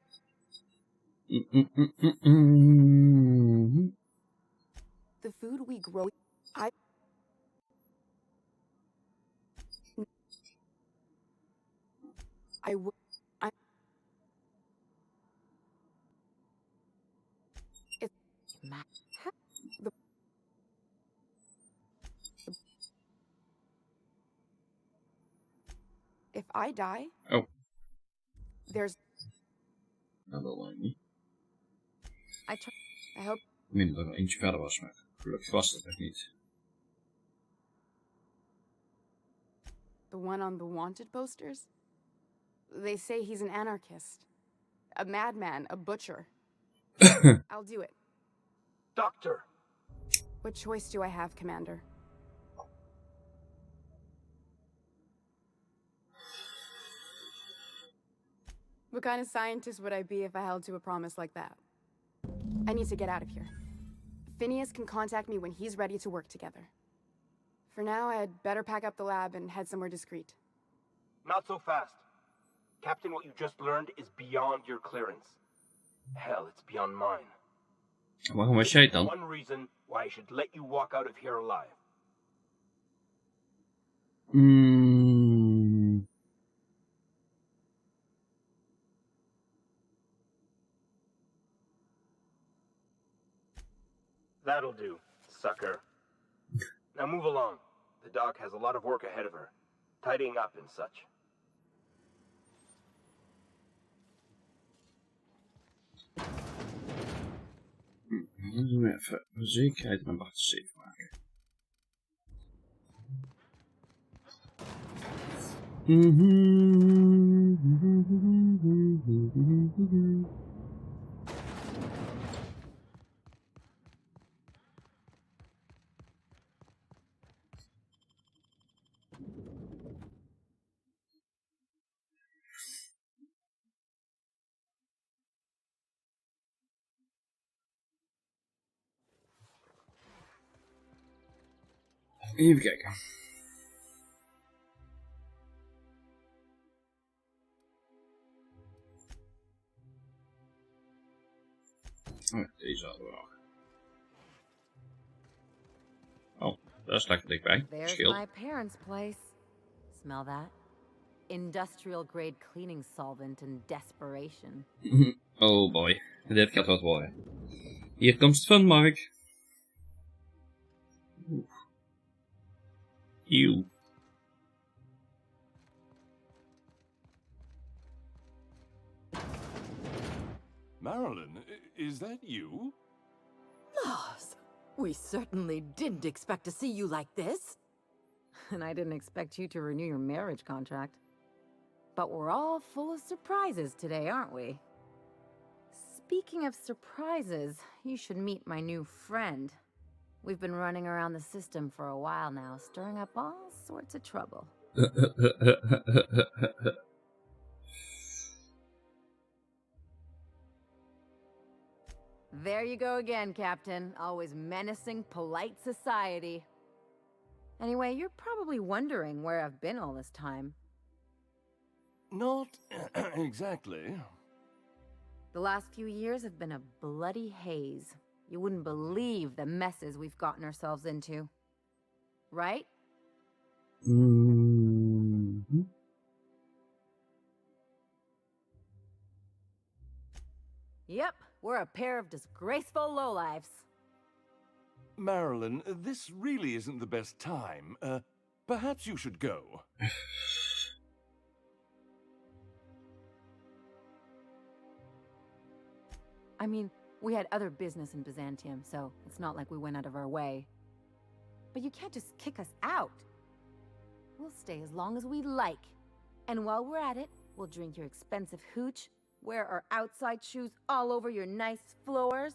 The food we grow... If I die... Oh. There's... Dat wil ik niet. I hope... Minder dat er eentje verder was, maar gelukkig was dat nog niet. The one on the wanted posters? They say he's an anarchist. A madman, a butcher. I'll do it. Doctor! What choice do I have, Commander? What kind of scientist would I be if I held to a promise like that? I need to get out of here. Phineas can contact me when he's ready to work together. For now, I'd better pack up the lab and head somewhere discreet. Not so fast. Captain, what you just learned is beyond your clearance. Hell, it's beyond mine. Waarom was jij het dan? One reason why I should let you walk out of here alive. That'll do, sucker. Now move along. The doc has a lot of work ahead of her. Tidying up and such. Dan doen we even voor zekerheid een wacht save maken. Even kijken. Oh, deze hadden we nog. Oh, dat is lekker dichtbij. There's Scheelt. my parents' place. Smell that? Industrial grade cleaning solvent in desperation. Oh boy, dit gaat wat worden. Hier komt het van Mark. Eeuw. Marilyn, is that you? Laws, we certainly didn't expect to see you like this. And I didn't expect you to renew your marriage contract. But we're all full of surprises today, aren't we? Speaking of surprises, you should meet my new friend. We've been running around the system for a while now, stirring up all sorts of trouble. There you go again, Captain. Always menacing polite society. Anyway, you're probably wondering where I've been all this time. Not exactly. The last few years have been a bloody haze. You wouldn't believe the messes we've gotten ourselves into. Right? Mm-hmm. Yep, we're a pair of disgraceful lowlifes. Marilyn, this really isn't the best time. Perhaps you should go. I mean, we had other business in Byzantium, so it's not like we went out of our way. But you can't just kick us out. We'll stay as long as we like. And while we're at it, we'll drink your expensive hooch, wear our outside shoes all over your nice floors.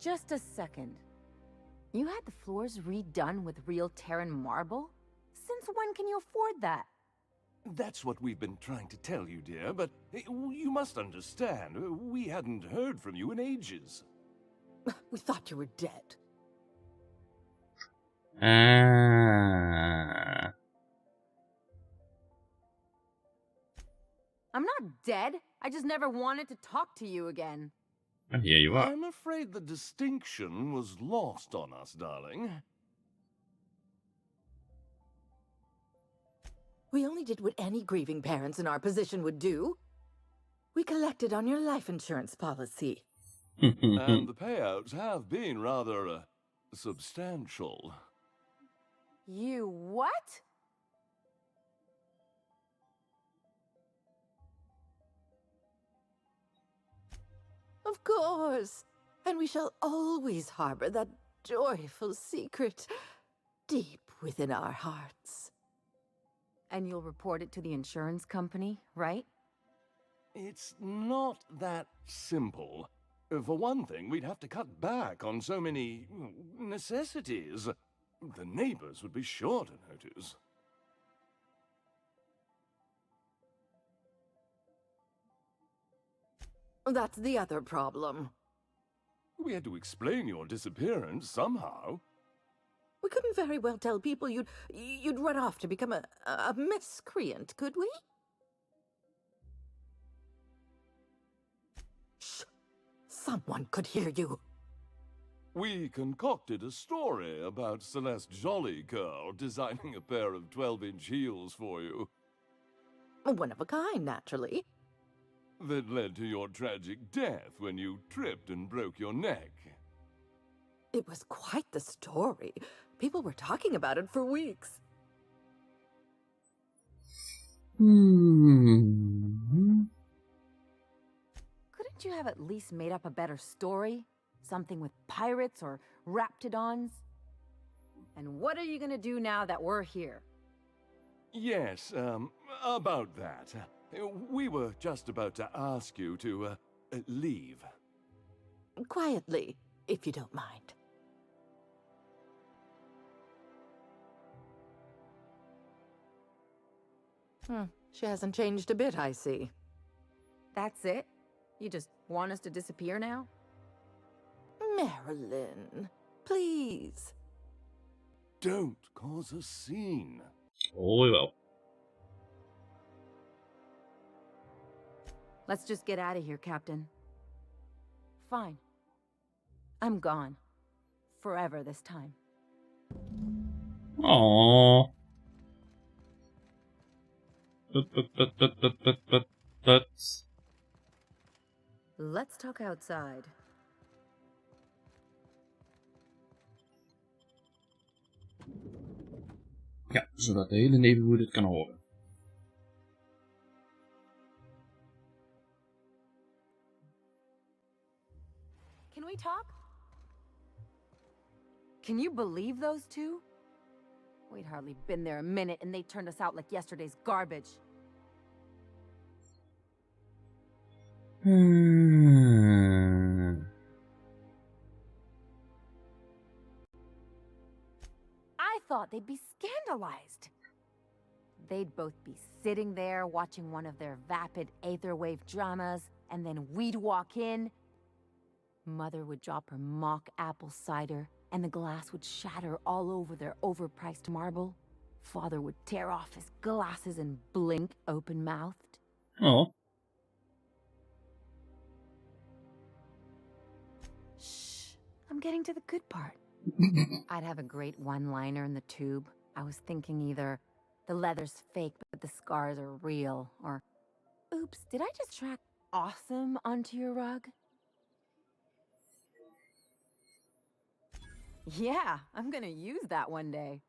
Just a second. You had the floors redone with real Terran marble? Since when can you afford that? That's what we've been trying to tell you, dear, but you must understand, we hadn't heard from you in ages. We thought you were dead. I'm not dead. I just never wanted to talk to you again. And here you are. I'm afraid the distinction was lost on us, darling. We only did what any grieving parents in our position would do. We collected on your life insurance policy. And the payouts have been rather, substantial. You what? Of course. And we shall always harbor that joyful secret deep within our hearts. And you'll report it to the insurance company, right? It's not that simple. For one thing, we'd have to cut back on so many necessities. The neighbors would be sure to notice. That's the other problem. We had to explain your disappearance somehow. We couldn't very well tell people you'd run off to become a miscreant, could we? Shh! Someone could hear you. We concocted a story about Celeste Jollycurl designing a pair of 12-inch heels for you. One of a kind, naturally. That led to your tragic death when you tripped and broke your neck. It was quite the story. People were talking about it for weeks. Couldn't you have at least made up a better story? Something with pirates or raptidons? And what are you gonna do now that we're here? Yes, about that. We were just about to ask you to, leave. Quietly, if you don't mind. She hasn't changed a bit, I see. That's it? You just want us to disappear now? Marilyn, please. Don't cause a scene. Oh, jawel. Let's just get out of here, Captain. Fine. I'm gone. Forever this time. Aww. But. Let's talk outside. Ja, zodat de hele nevenhoed het kan horen. Can we talk? Can you believe those two? We'd hardly been there a minute and they turned us out like yesterday's garbage. I thought they'd be scandalized. They'd both be sitting there watching one of their vapid aetherwave dramas, and then we'd walk in. Mother would drop her mock apple cider, and the glass would shatter all over their overpriced marble. Father would tear off his glasses and blink open-mouthed. Oh. Shh, I'm getting to the good part. I'd have a great one-liner in the tube. I was thinking either, the leather's fake but the scars are real, or, oops, did I just track awesome onto your rug? Yeah, I'm gonna use that one day.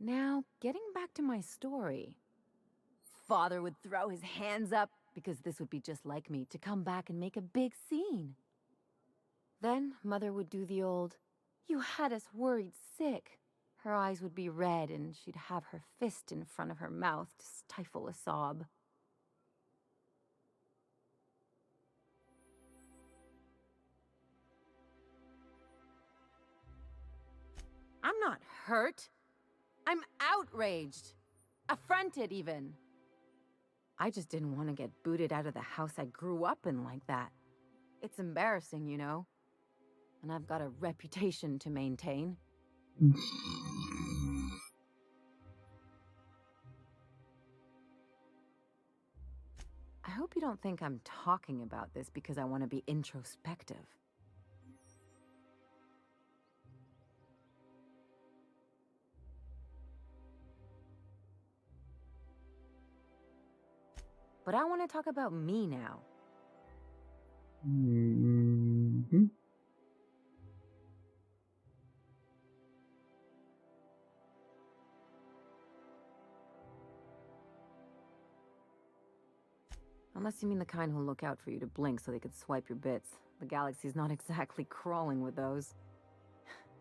Now, getting back to my story. Father would throw his hands up, because this would be just like me, to come back and make a big scene. Then Mother would do the old, "You had us worried sick." Her eyes would be red and she'd have her fist in front of her mouth to stifle a sob. I'm not hurt. I'm outraged. Affronted, even. I just didn't want to get booted out of the house I grew up in like that. It's embarrassing, you know. And I've got a reputation to maintain. I hope you don't think I'm talking about this because I want to be introspective. But I want to talk about me now. Mm-hmm. Unless you mean the kind who'll look out for you to blink so they could swipe your bits. The galaxy's not exactly crawling with those.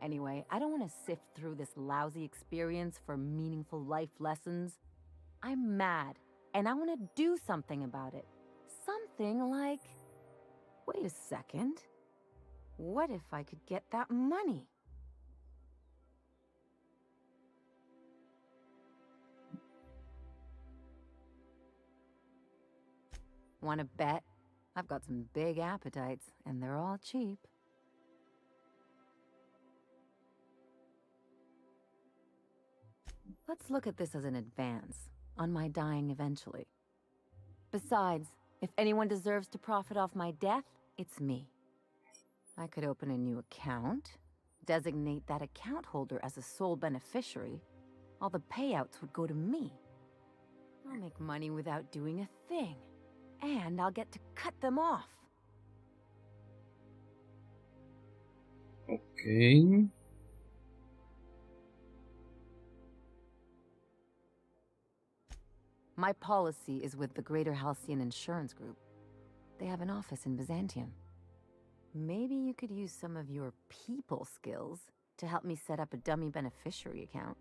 Anyway, I don't want to sift through this lousy experience for meaningful life lessons. I'm mad, and I want to do something about it. Something like... Wait a second. What if I could get that money? Want to bet? I've got some big appetites, and they're all cheap. Let's look at this as an advance on my dying eventually. Besides, if anyone deserves to profit off my death, it's me. I could open a new account, designate that account holder as a sole beneficiary. All the payouts would go to me. I'll make money without doing a thing. And I'll get to cut them off. Okay. My policy is with the Greater Halcyon Insurance Group. They have an office in Byzantium. Maybe you could use some of your people skills to help me set up a dummy beneficiary account.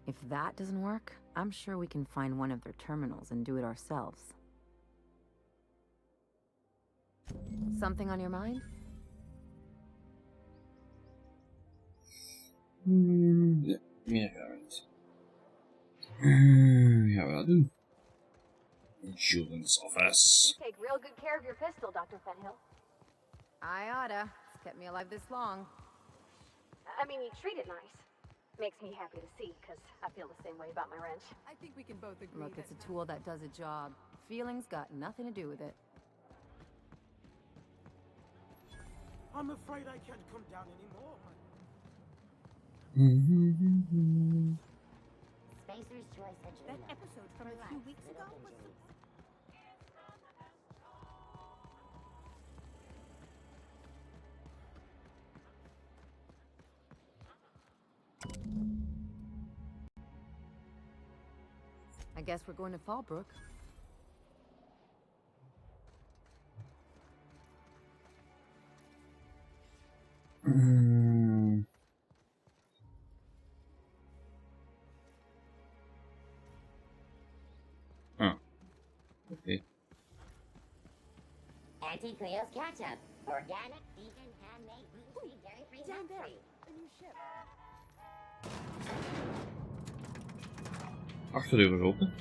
If that doesn't work, I'm sure we can find one of their terminals and do it ourselves. Something on your mind? Ja, meer gaan we niet. Ja, wel, doen. Insurance office. You take real good care of your pistol, Dr. Fenhill. I oughta. It's kept me alive this long. I mean, you treat it nice. Makes me happy to see, because I feel the same way about my wrench. I think we can both agree. Look, it's a tool that does a job. Feelings got nothing to do with it. I'm afraid I can't come down anymore. Spacer's Choice Adrenal. That episode from a few weeks ago was I guess we're going to Fallbrook. Okay. Auntie Cleo's ketchup. Organic, vegan, handmade, gluten-free, dairy-free, down there. nut-free. A new ship. Achterdeur is open.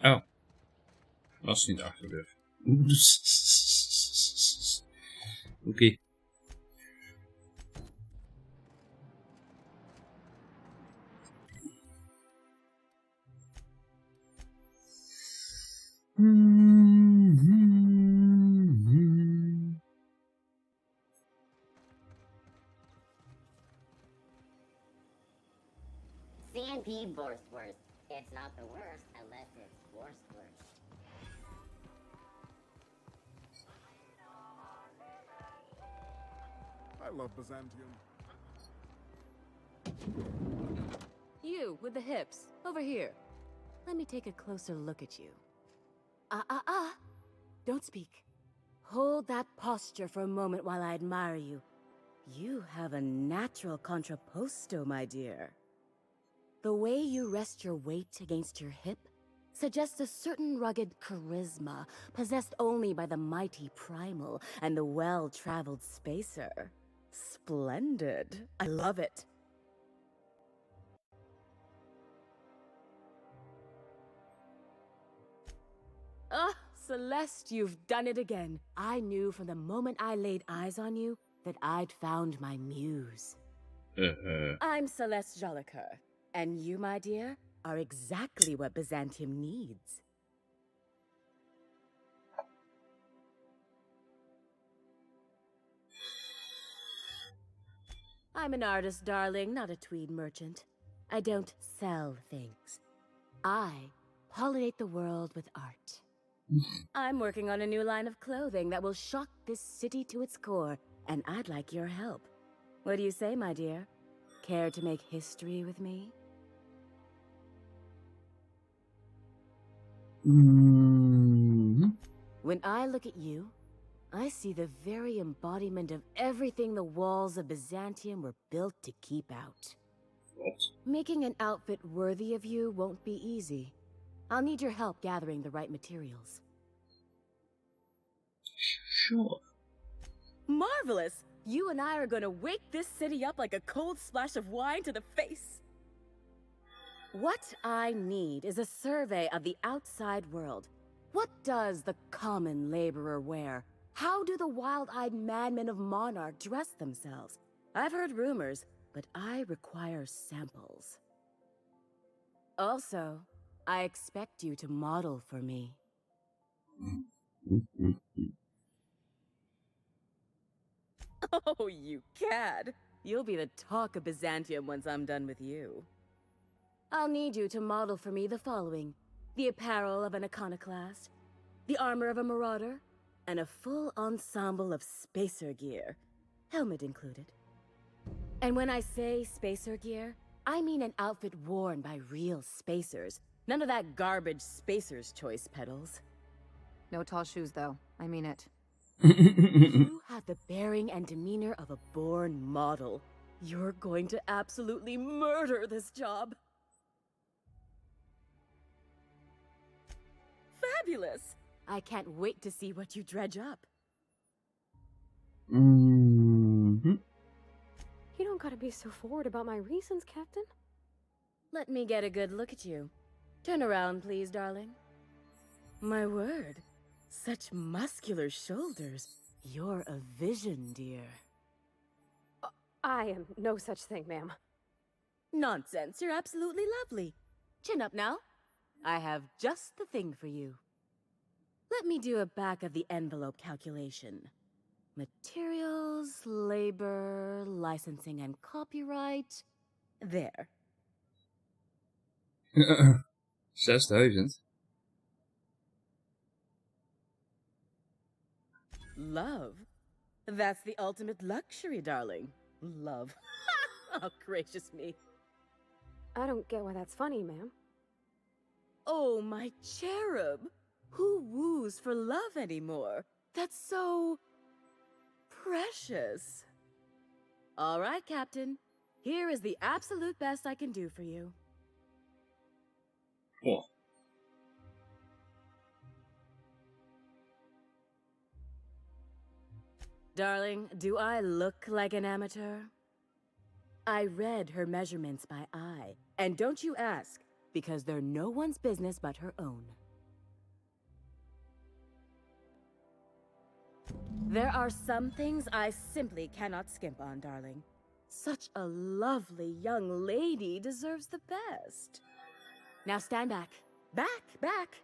Oh. Dat is niet de achterdeur. Oké. CNP Borstwurst. It's not the worst unless it's Borstwurst. I love Byzantium. You, with the hips. Over here. Let me take a closer look at you. Don't speak. Hold that posture for a moment while I admire you. You have a natural contrapposto, my dear. The way you rest your weight against your hip suggests a certain rugged charisma possessed only by the mighty primal and the well-traveled spacer. Splendid. I love it. Ah, Celeste, you've done it again. I knew from the moment I laid eyes on you that I'd found my muse. I'm Celeste Jolicoeur, and you, my dear, are exactly what Byzantium needs. I'm an artist, darling, not a tweed merchant. I don't sell things. I pollinate the world with art. I'm working on a new line of clothing that will shock this city to its core, and I'd like your help. What do you say, my dear? Care to make history with me? When I look at you, I see the very embodiment of everything the walls of Byzantium were built to keep out. What? Making an outfit worthy of you won't be easy. I'll need your help gathering the right materials. Sure. Marvelous! You and I are gonna wake this city up like a cold splash of wine to the face. What I need is a survey of the outside world. What does the common laborer wear? How do the wild-eyed madmen of Monarch dress themselves? I've heard rumors, but I require samples. Also, I expect you to model for me. Oh, you cad! You'll be the talk of Byzantium once I'm done with you. I'll need you to model for me the following: the apparel of an iconoclast, the armor of a marauder, and a full ensemble of spacer gear, helmet included. And when I say spacer gear, I mean an outfit worn by real spacers. None of that garbage spacer's choice pedals. No tall shoes, though. I mean it. You have the bearing and demeanor of a born model. You're going to absolutely murder this job. Fabulous! I can't wait to see what you dredge up. You don't gotta be so forward about my reasons, Captain. Let me get a good look at you. Turn around, please, darling. My word. Such muscular shoulders. You're a vision, dear. I am no such thing, ma'am. Nonsense. You're absolutely lovely. Chin up now. I have just the thing for you. Let me do a back-of-the-envelope calculation. Materials, labor, licensing and copyright. There. 6000. Love? That's the ultimate luxury, darling. Love. Oh, gracious me. I don't get why that's funny, ma'am. Oh, my cherub. Who woos for love anymore? That's so... precious. All right, Captain. Here is the absolute best I can do for you. Oh. Darling, do I look like an amateur? I read her measurements by eye. And don't you ask, because they're no one's business but her own. There are some things I simply cannot skimp on, darling. Such a lovely young lady deserves the best. Now stand back. Back!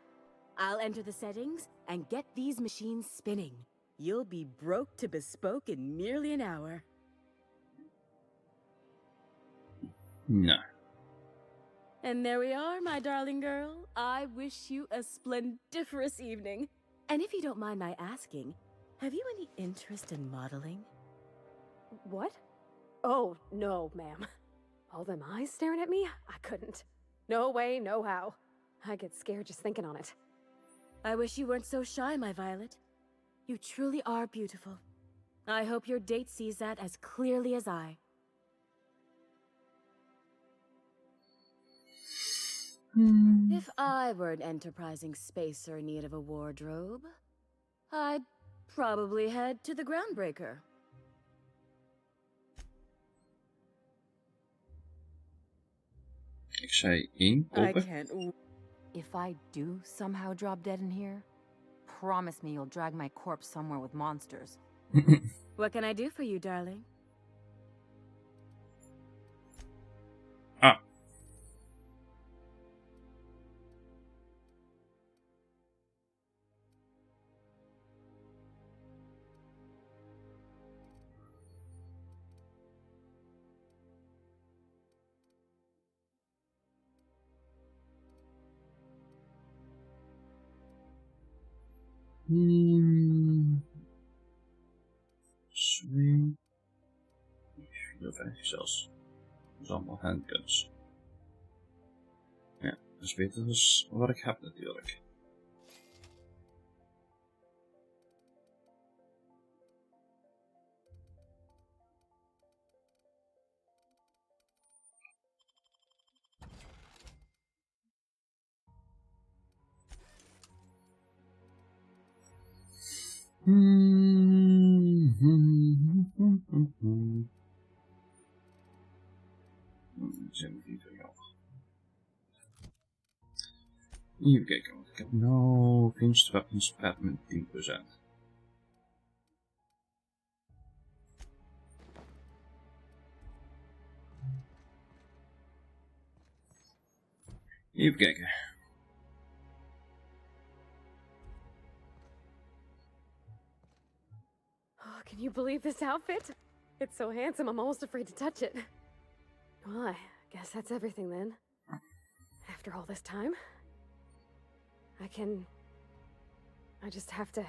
I'll enter the settings and get these machines spinning. You'll be broke to bespoke in merely an hour. No. And there we are, my darling girl. I wish you a splendiferous evening. And if you don't mind my asking, have you any interest in modeling? What? Oh, no, ma'am. All them eyes staring at me? I couldn't. No way, no how. I get scared just thinking on it. I wish you weren't so shy, my Violet. You truly are beautiful. I hope your date sees that as clearly as I. If I were an enterprising spacer in need of a wardrobe, I'd probably head to the Groundbreaker. Ik zei inkopen. If I do somehow drop dead in here, promise me you'll drag my corpse somewhere with monsters. What can I do for you, darling? Ah. Swing. 54 zelfs. Dat is allemaal handguns. Ja, dat is beter dan wat ik heb natuurlijk. Even kijken, want ik heb nou ranged weapons pad met 10%. Even kijken. Oh, can you believe this outfit? It's so handsome, I'm almost afraid to touch it. Well, I guess that's everything then. After all this time, I just have to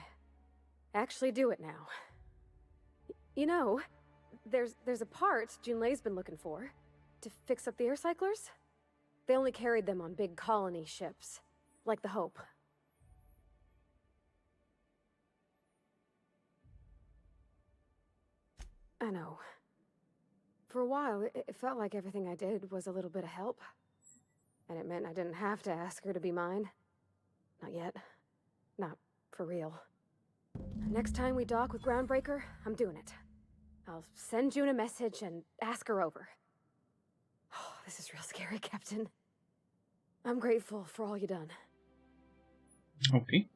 actually do it now. You know, there's a part Junlei's been looking for to fix up the air cyclers. They only carried them on big colony ships, like the Hope. I know. For a while, it felt like everything I did was a little bit of help. And it meant I didn't have to ask her to be mine. Not yet. Not for real. Next time we dock with Groundbreaker, I'm doing it. I'll send June a message and ask her over. Oh, this is real scary, Captain. I'm grateful for all you done. Okay.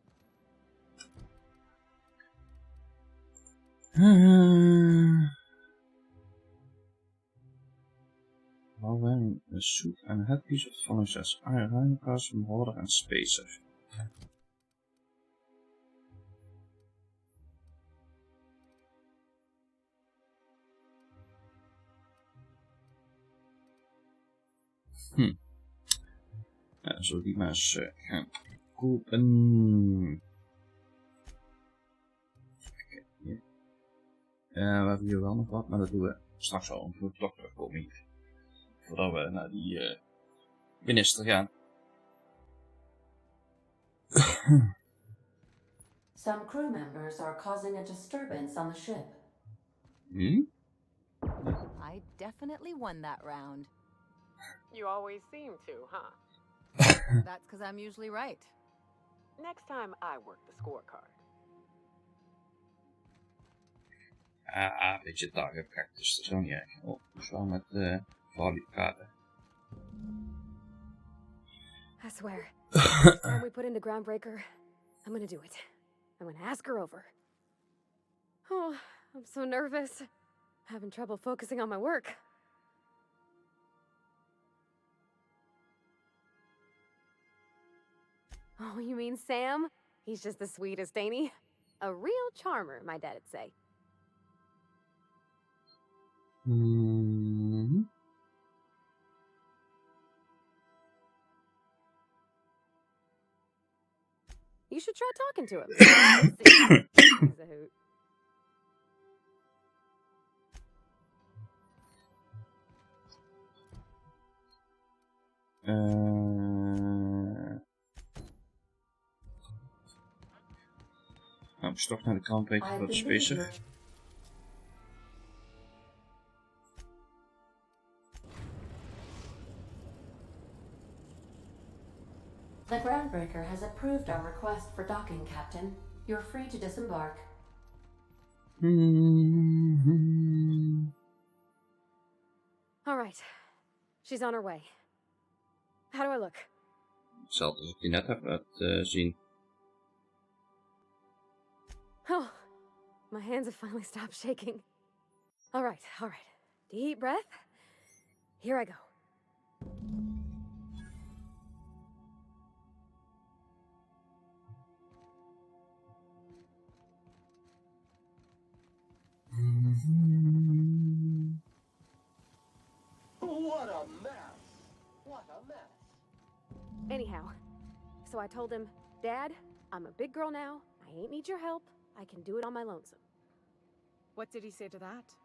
While wearing a suit and headpiece of following as Iron Cast, Marauder and Spacer. Ja, zullen we die maar eens gaan kopen. Hier. We hebben hier wel nog wat, maar dat doen we straks al, voor we toch terugkomen hier. Voordat we naar die minister gaan. Some crew members are causing a disturbance on the ship. I definitely won that round. You always seem to, huh? That's because I'm usually right. Next time I work the scorecard. Beetje target practice, dat is ook niet erg. Oh, dus wel met vooral die kaarten. I swear, next time we put into Groundbreaker, I'm gonna do it. I'm gonna ask her over. Oh, I'm so nervous. Having trouble focusing on my work. Oh, you mean Sam? He's just the sweetest, ain't he? A real charmer, my dad'd say. You should try talking to him. He's a hoot. Nou, stop naar de Groundbreaker voor de Spacer. The Groundbreaker has approved our request for docking, Captain. You're free to disembark. All right. She's on her way. How do I look? Hetzelfde als ik die net heb laten zien. Oh, my hands have finally stopped shaking. All right. Deep breath. Here I go. What a mess! What a mess! Anyhow, so I told him, Dad, I'm a big girl now. I ain't need your help. I can do it on my lonesome. What did he say to that?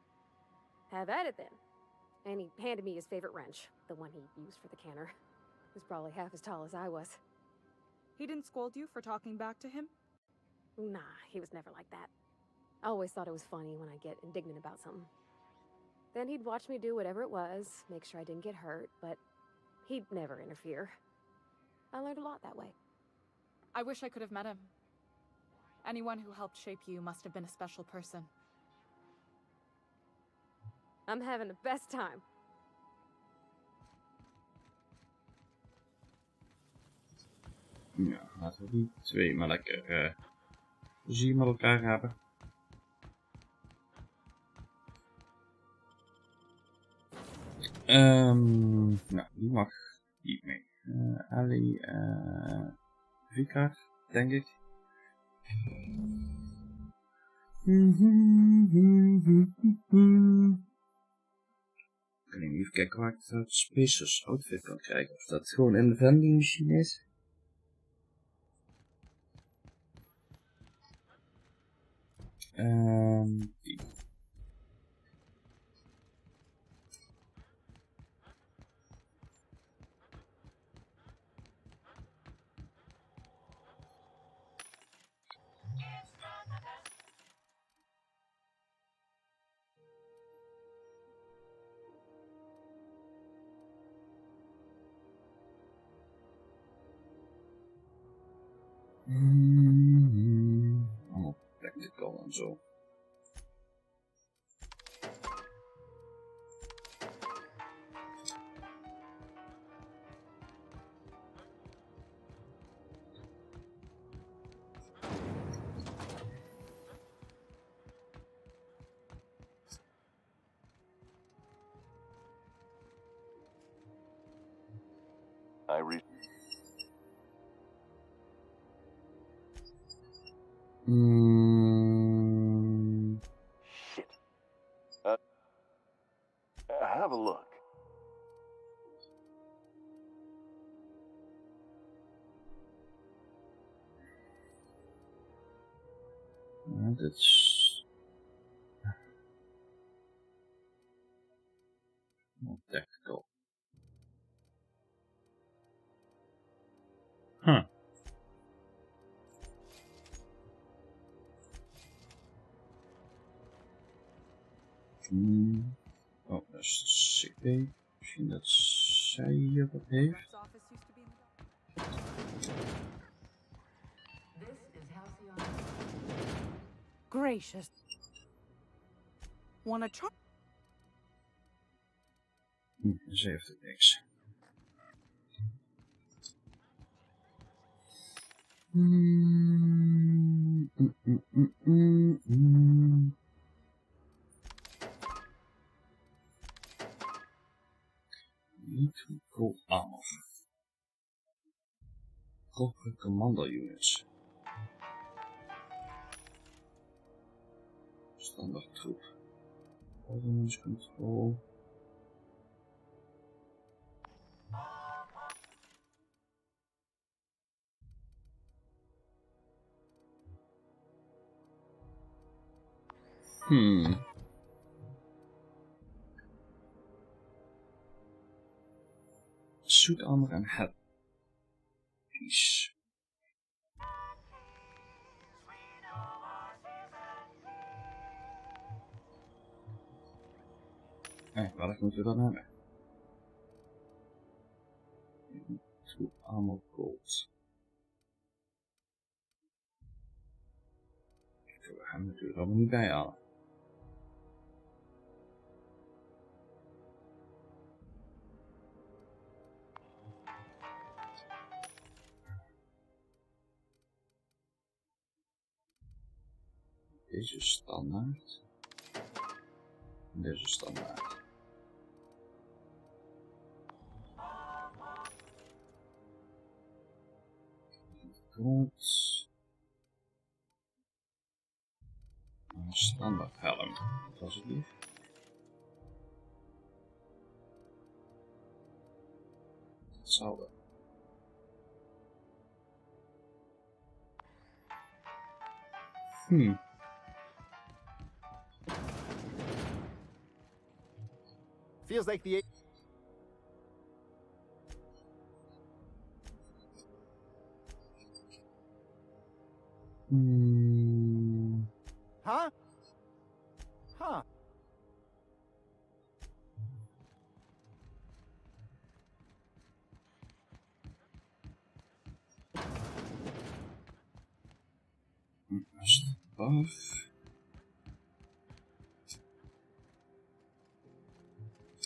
Have at it then. And he handed me his favorite wrench, the one he used for the canner. He was probably half as tall as I was. He didn't scold you for talking back to him? Nah, he was never like that. I always thought it was funny when I get indignant about something. Then he'd watch me do whatever it was, make sure I didn't get hurt, but he'd never interfere. I learned a lot that way. I wish I could have met him. Anyone who helped shape you must have been a special person. I'm having the best time. Ja, laten we die twee maar lekker plezier met elkaar hebben. Nou, die mag niet mee. Ali, Vika, denk ik. Ik kan even kijken waar ik dat Spacers outfit kan krijgen. Of dat gewoon in de vending machine is. Die. Allemaal tactical en zo. Shit. Have a look. That's not tactical. Huh. Oh, dat is de CP. Misschien dat zij hier wat heeft. Gracious. Wanna try? Ze heeft het niks. Niet goedkoop armor. Proper commando units. Standaard troep. Ordnance control. Suit armor en headpiece. Welk moeten we dan hebben? Suit armor gold. We gaan natuurlijk allemaal niet bijhalen. Deze is standaard. En deze is standaard. Goed. Een standaard helm. Dat was het hier. Hetzelfde. Feels like the... Huh? Huh. Buff.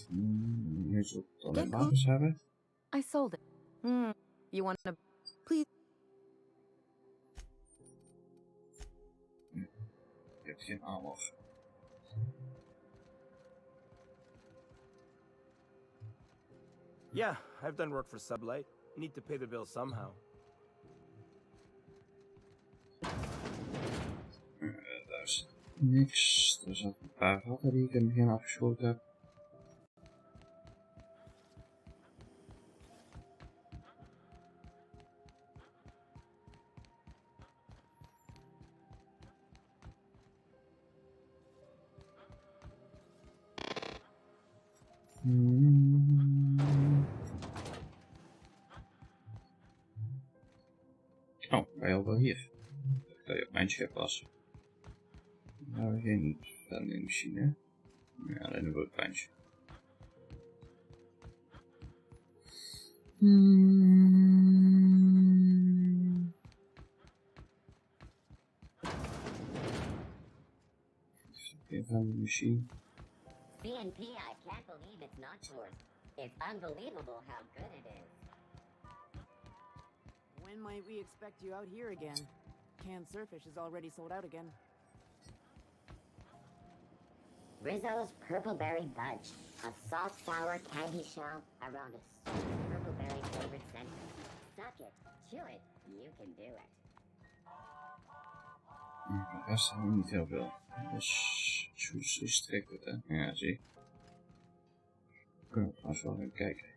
Nu zult het alleen wapens hebben. I sold it. You want to... Please... Je hebt geen armor. Yeah, I've done work for Sublight. Need to pay the bill somehow. Daar is niks. Er zijn een paar ratten die ik in het begin afgeschoten heb. Oh, ben je al wel hier? Dat je op mijn schip was. Nou, geen vending machine. Ja, alleen een workbench. vending machine. CNP, I can't believe it's not yours. It's unbelievable how good it is. When might we expect you out here again? Canned surfish is already sold out again. Rizzo's Purple-Berry Budge. A salt sour candy shell around a sweet purple-berry flavored center. Suck it, chew it, you can do it. De rest hebben we niet heel veel. Dus is trekt het, hè? Ja, zie. Kunnen we trouwens wel even kijken.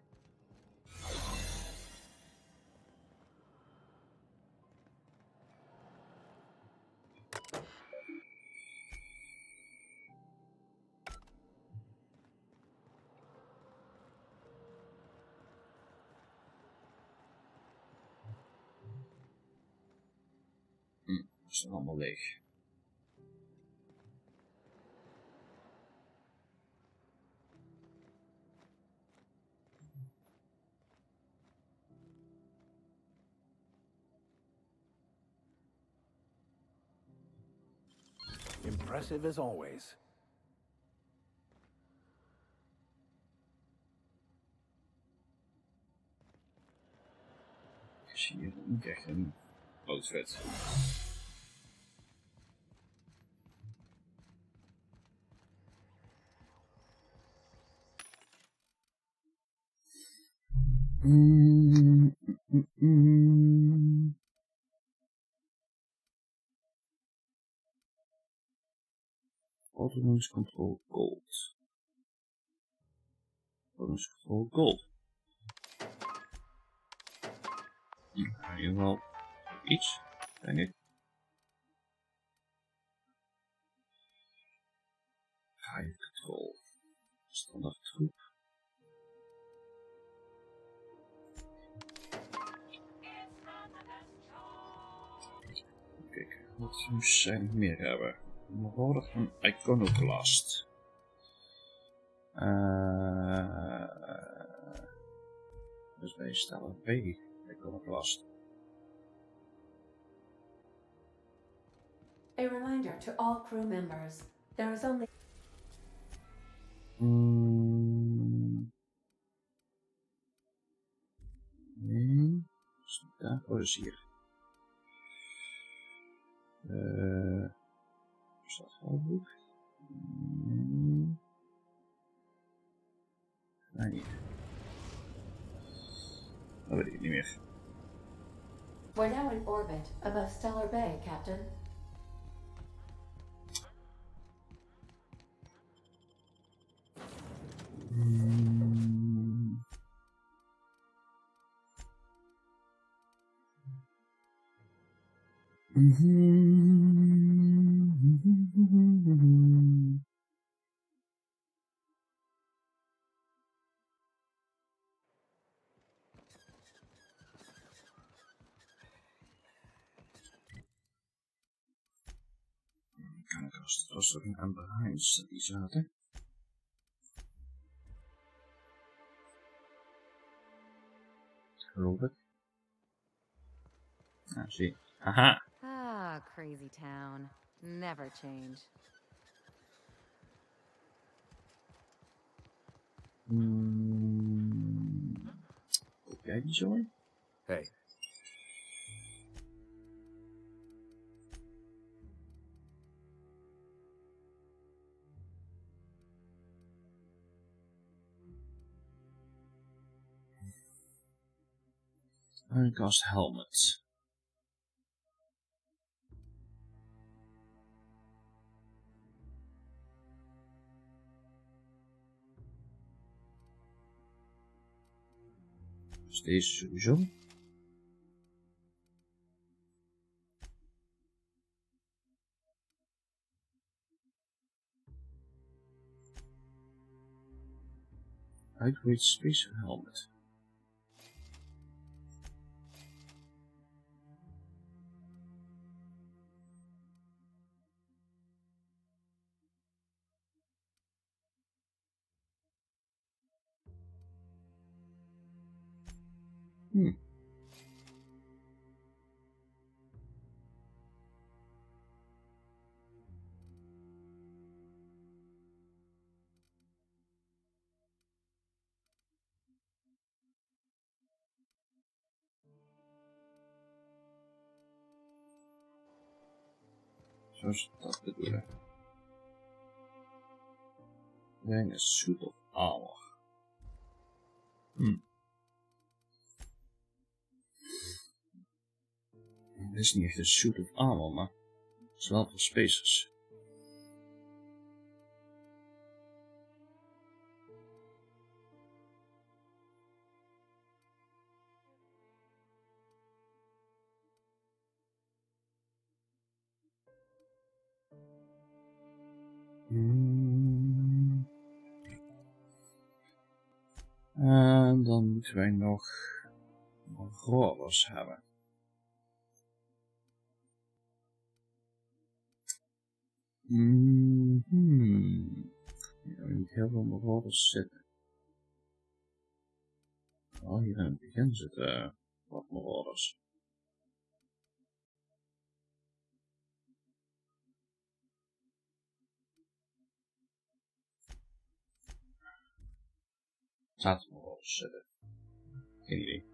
Dat is allemaal leeg. Impressive as always. Ik zie hier niet echt een outfit. Autonomous Control Gold. Autonomous Control Gold. In ieder geval iets, denk ik. High Control. Standaard troep. Kijk, wat moest zij nog meer hebben? We horen een Iconoclast. Dus wij stellen B. Iconoclast. A reminder to all crew members. There is only... Nee. Daar, oh, dat is hier. Is dat halfboek? Nee. Nee. Dat weet ik niet meer. We're now in orbit above Stellar Bay, Captain. Het was toch een Amber Heinz dat die zaten. Geloof ik. Nou, zie. Haha. Ah, crazy town. Never change. Koop jij die zo? Hey. Uncast helmet. Dus deze sowieso. Lightweight spacer helmet. Zoals dat bedoelen. Wearing a suit of armor. Dit is niet echt een suit of armor, maar het is wel voor spacers. En dan moeten wij nog rollers hebben. Ja, we niet heel veel rollers zitten. Oh, hier in het begin zitten wat rollers. Zaten rollers zitten. Geen idee.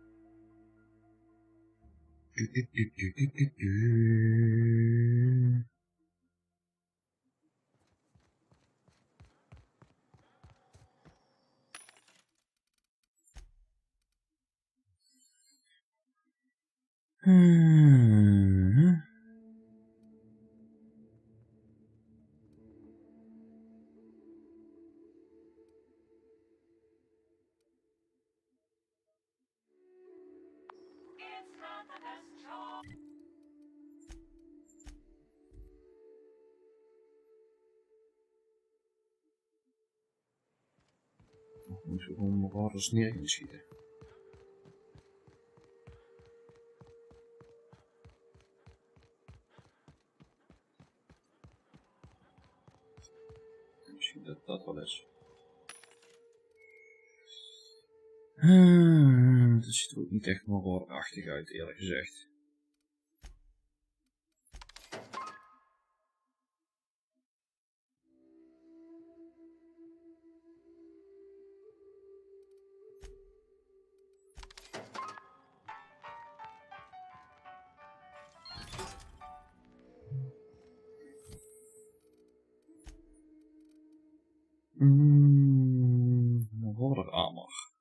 Moeten we gewoon rollers neer gaan schieten. Misschien dat dat wel is. Het ziet er ook niet echt horrorachtig uit, eerlijk gezegd. Horror armor.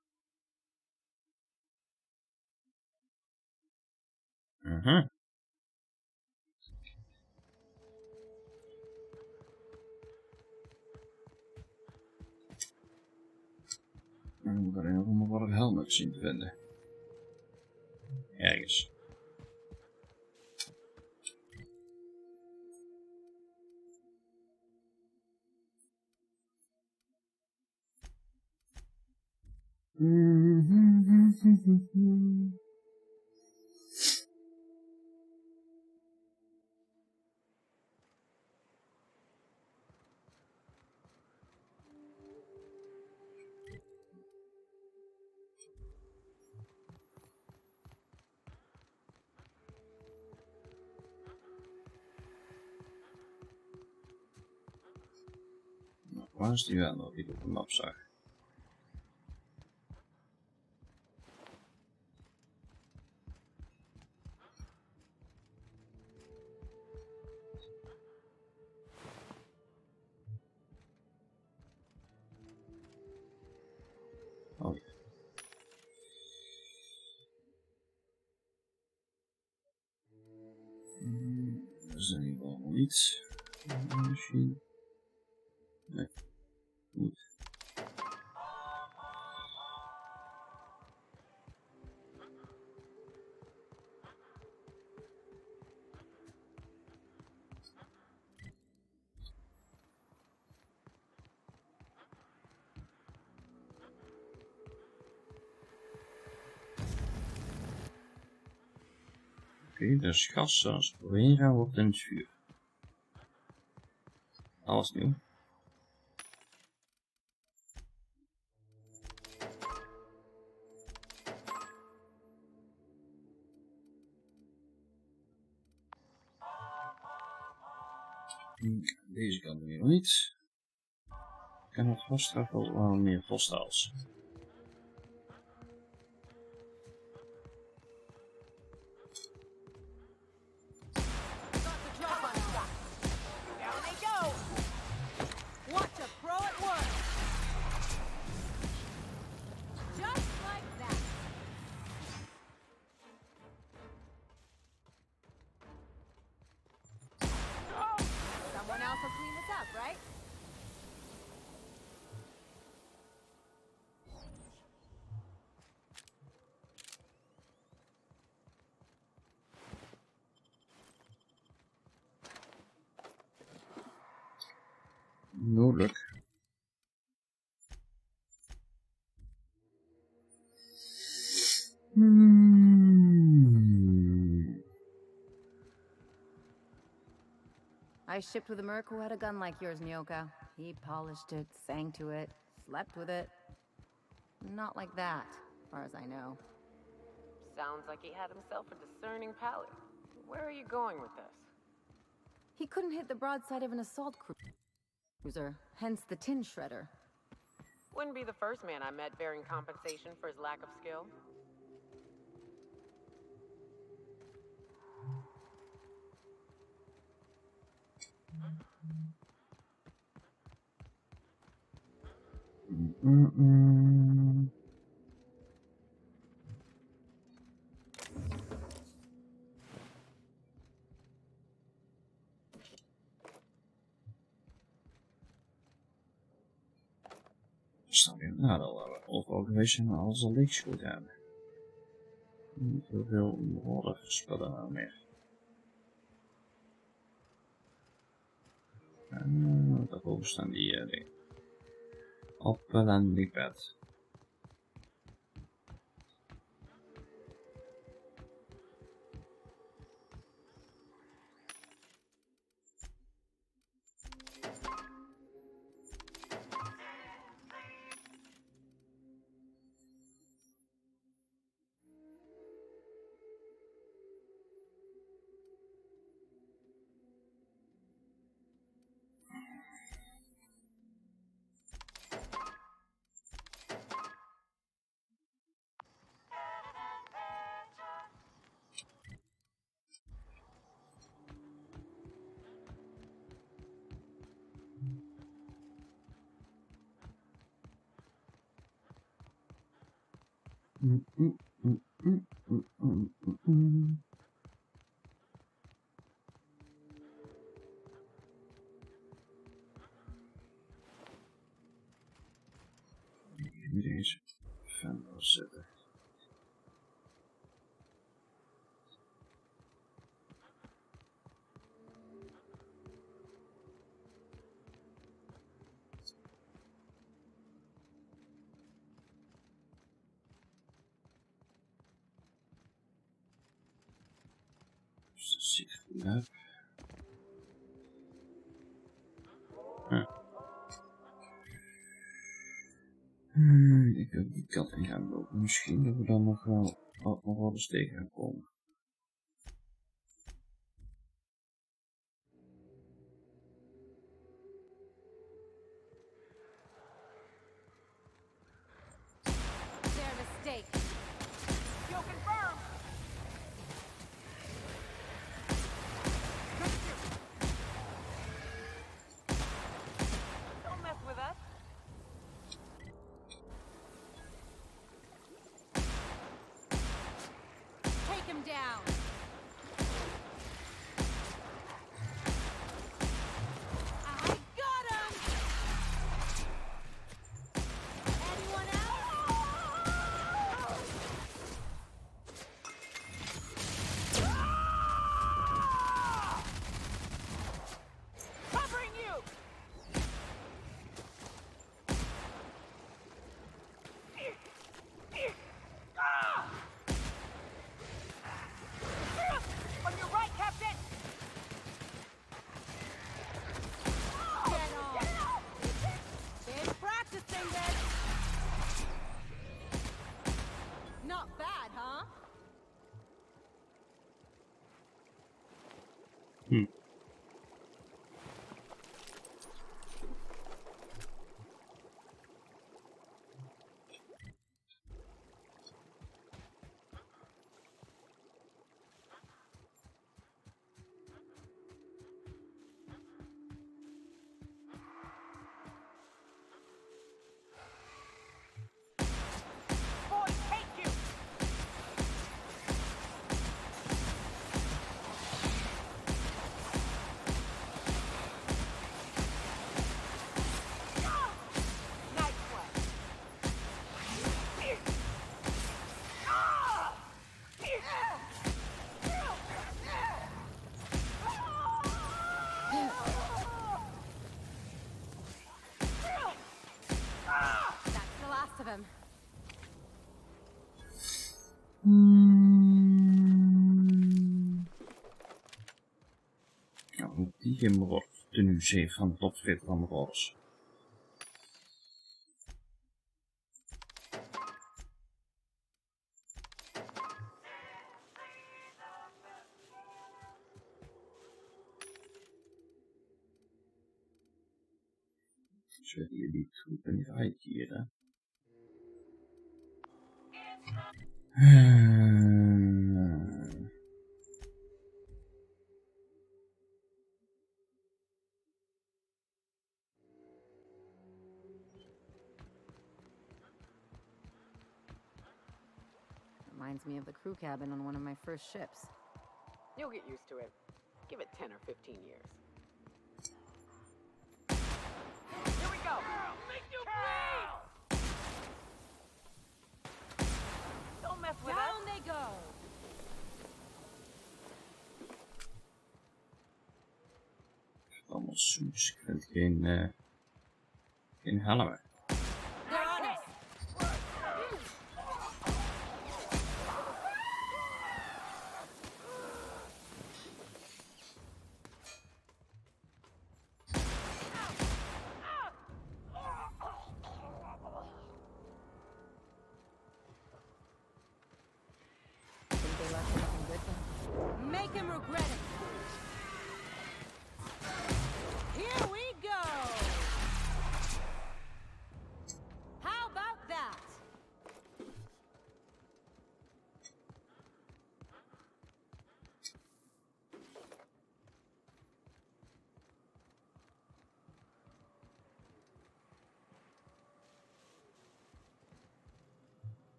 En we moeten er nog wat helmet zien te vinden. Ergens. Waar is die wel die ik op de map zag? Oh ja. Dat is in ieder geval nog iets. Misschien. Nee. Niet. Oké, dus gas als het doorheen gaan wordt in het vuur. Alles nieuw. Deze kant weer nog niet. Ik kan het vaststraffen als wel meer vasthaals. right? Noordelijk. I shipped with a merc who had a gun like yours, Nyoka. He polished it, sang to it, slept with it. Not like that, as far as I know. Sounds like he had himself a discerning palate. Where are you going with this? He couldn't hit the broadside of an assault cruiser, hence the tin shredder. Wouldn't be the first man I met bearing compensation for his lack of skill. Snap je? Nou, dat we overal geweest zijn, maar alles al leeggeschoten hebben. Niet heel veel modder spullen nou meer. Daarboven staan die dingen. Appel en die pet. Deze fan wil zetten. Dus dat ziet goed uit. Ik wil die kant in gaan lopen. Misschien dat we dan nog wel eens tegen gaan komen. Their mistake. Kill confirmed! Don't mess with us. Take him down. I got him. Anyone else? Covering you! On your right, Captain! Get on. Been practicing this. Not bad, huh? Boys, take you! Gimrod tenues heeft van het opvreten van de rollers. Zullen jullie het goed en right hier, hè? Reminds me of the crew cabin on one of my first ships. You'll get used to it. Give it 10 or 15 years. Here we go! Make you bleed! Don't mess with us! Down they go! Allemaal soes. Ik vind geen helmen. They're on us! Think they left anything good behind? Make him regret it! Here we go! How about that?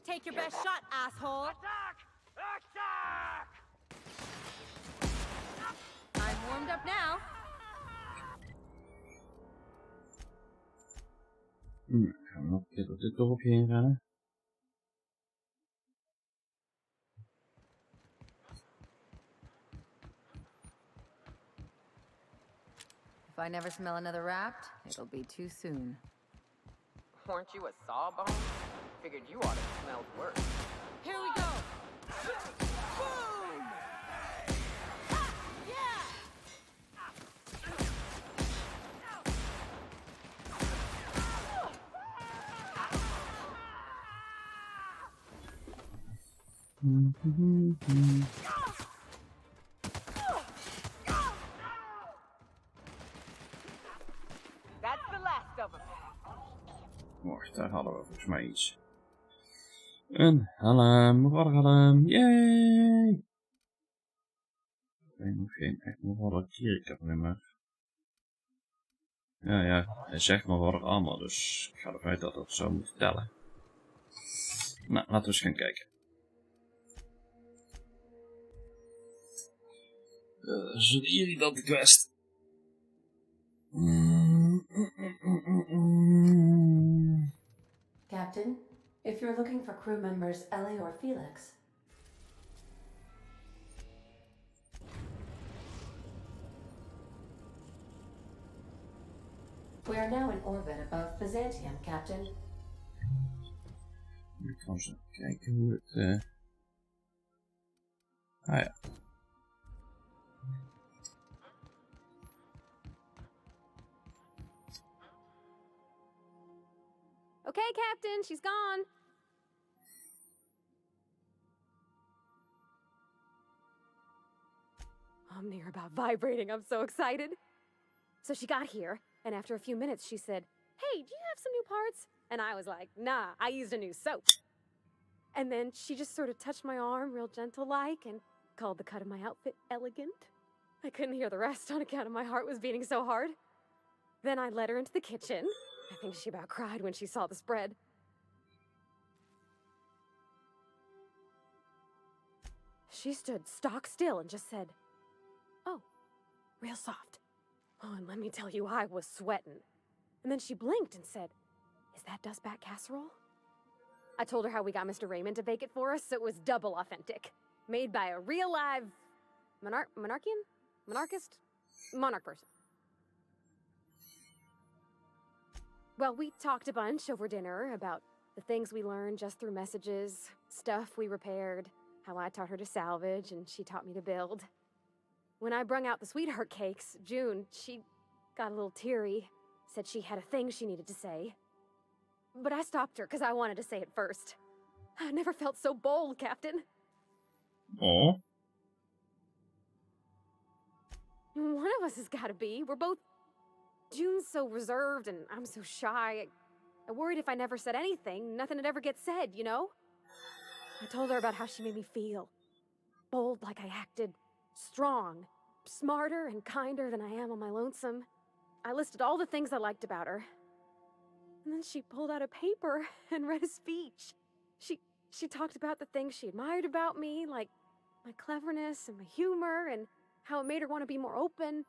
Take your best shot, asshole! Attack! Attack! I'm warmed up now. Gaan we nog een keer door dit dorpje heen rennen? If I never smell another raft, it'll be too soon. Weren't you a sawbone? Figured you ought to smell worse. Here we go! Boom! Ha! Yeah! That's the last of them. Wacht, daar hadden we volgens mij iets. Een helm, warhelm, yay! Ik weet nog geen echt modder kirker meer. Ja, hij zegt maar wat allemaal, dus ik ga ervan uit dat dat zou moeten tellen. Nou, laten we eens gaan kijken. Dat is een irritante quest. Captain, if you're looking for crew members Ellie or Felix, we are now in orbit above Byzantium, Captain. Ik kan eens even kijken hoe het... Ah ja. Okay, Captain, she's gone. I'm near about vibrating. I'm so excited. So she got here, and after a few minutes, she said, "Hey, do you have some new parts?" And I was like, "Nah, I used a new soap." And then she just sort of touched my arm real gentle-like and called the cut of my outfit elegant. I couldn't hear the rest on account of my heart was beating so hard. Then I led her into the kitchen. I think she about cried when she saw the spread. She stood stock still and just said, "Oh, real soft." Oh, and let me tell you, I was sweating. And then she blinked and said, "Is that dustback casserole?" I told her how we got Mr. Raymond to bake it for us, so it was double authentic. Made by a real live... Monarchist? Monarch person. Well, we talked a bunch over dinner about the things we learned just through messages, stuff we repaired, how I taught her to salvage and she taught me to build. When I brung out the sweetheart cakes, June, she got a little teary, said she had a thing she needed to say. But I stopped her because I wanted to say it first. I never felt so bold, Captain. Oh. One of us has got to be. We're both... June's so reserved and I'm so shy. I worried if I never said anything, nothing would ever get said, you know? I told her about how she made me feel. Bold like I acted. Strong. Smarter and kinder than I am on my lonesome. I listed all the things I liked about her. And then she pulled out a paper and read a speech. She talked about the things she admired about me, like my cleverness and my humor, and how it made her want to be more open.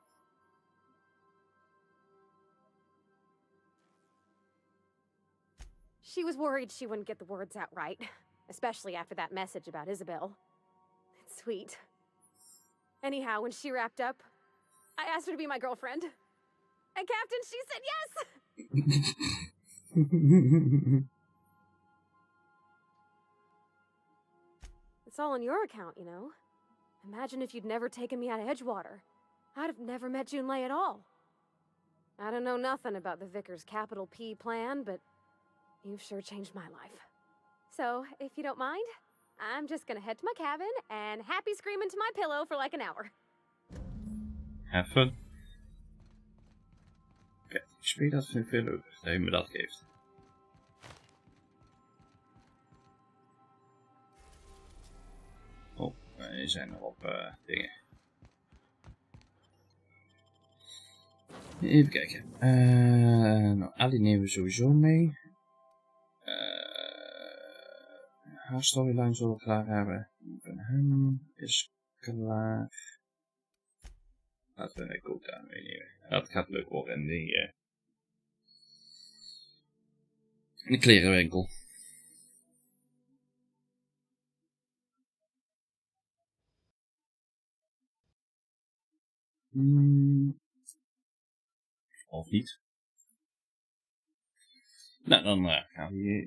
She was worried she wouldn't get the words out right, especially after that message about Isabel. It's sweet. Anyhow, when she wrapped up, I asked her to be my girlfriend. And Captain, she said yes! It's all on your account, you know. Imagine if you'd never taken me out of Edgewater. I'd have never met Junlei at all. I don't know nothing about the Vicar's capital P plan, but you've sure changed my life. So, if you don't mind, I'm just gonna head to my cabin and happy scream into my pillow for like an hour. Have fun. Oké, ik speel dat vind ik veel leuker, dat je me dat geeft. Oh, er zijn nog op dingen. Even kijken. Nou, Ali nemen we sowieso mee. Haar storyline zullen we klaar hebben. Van hem is klaar. Laten we een code aan meenemen. Dat gaat leuk worden in de klerenwinkel. Of niet. Nou, dan gaan we hier...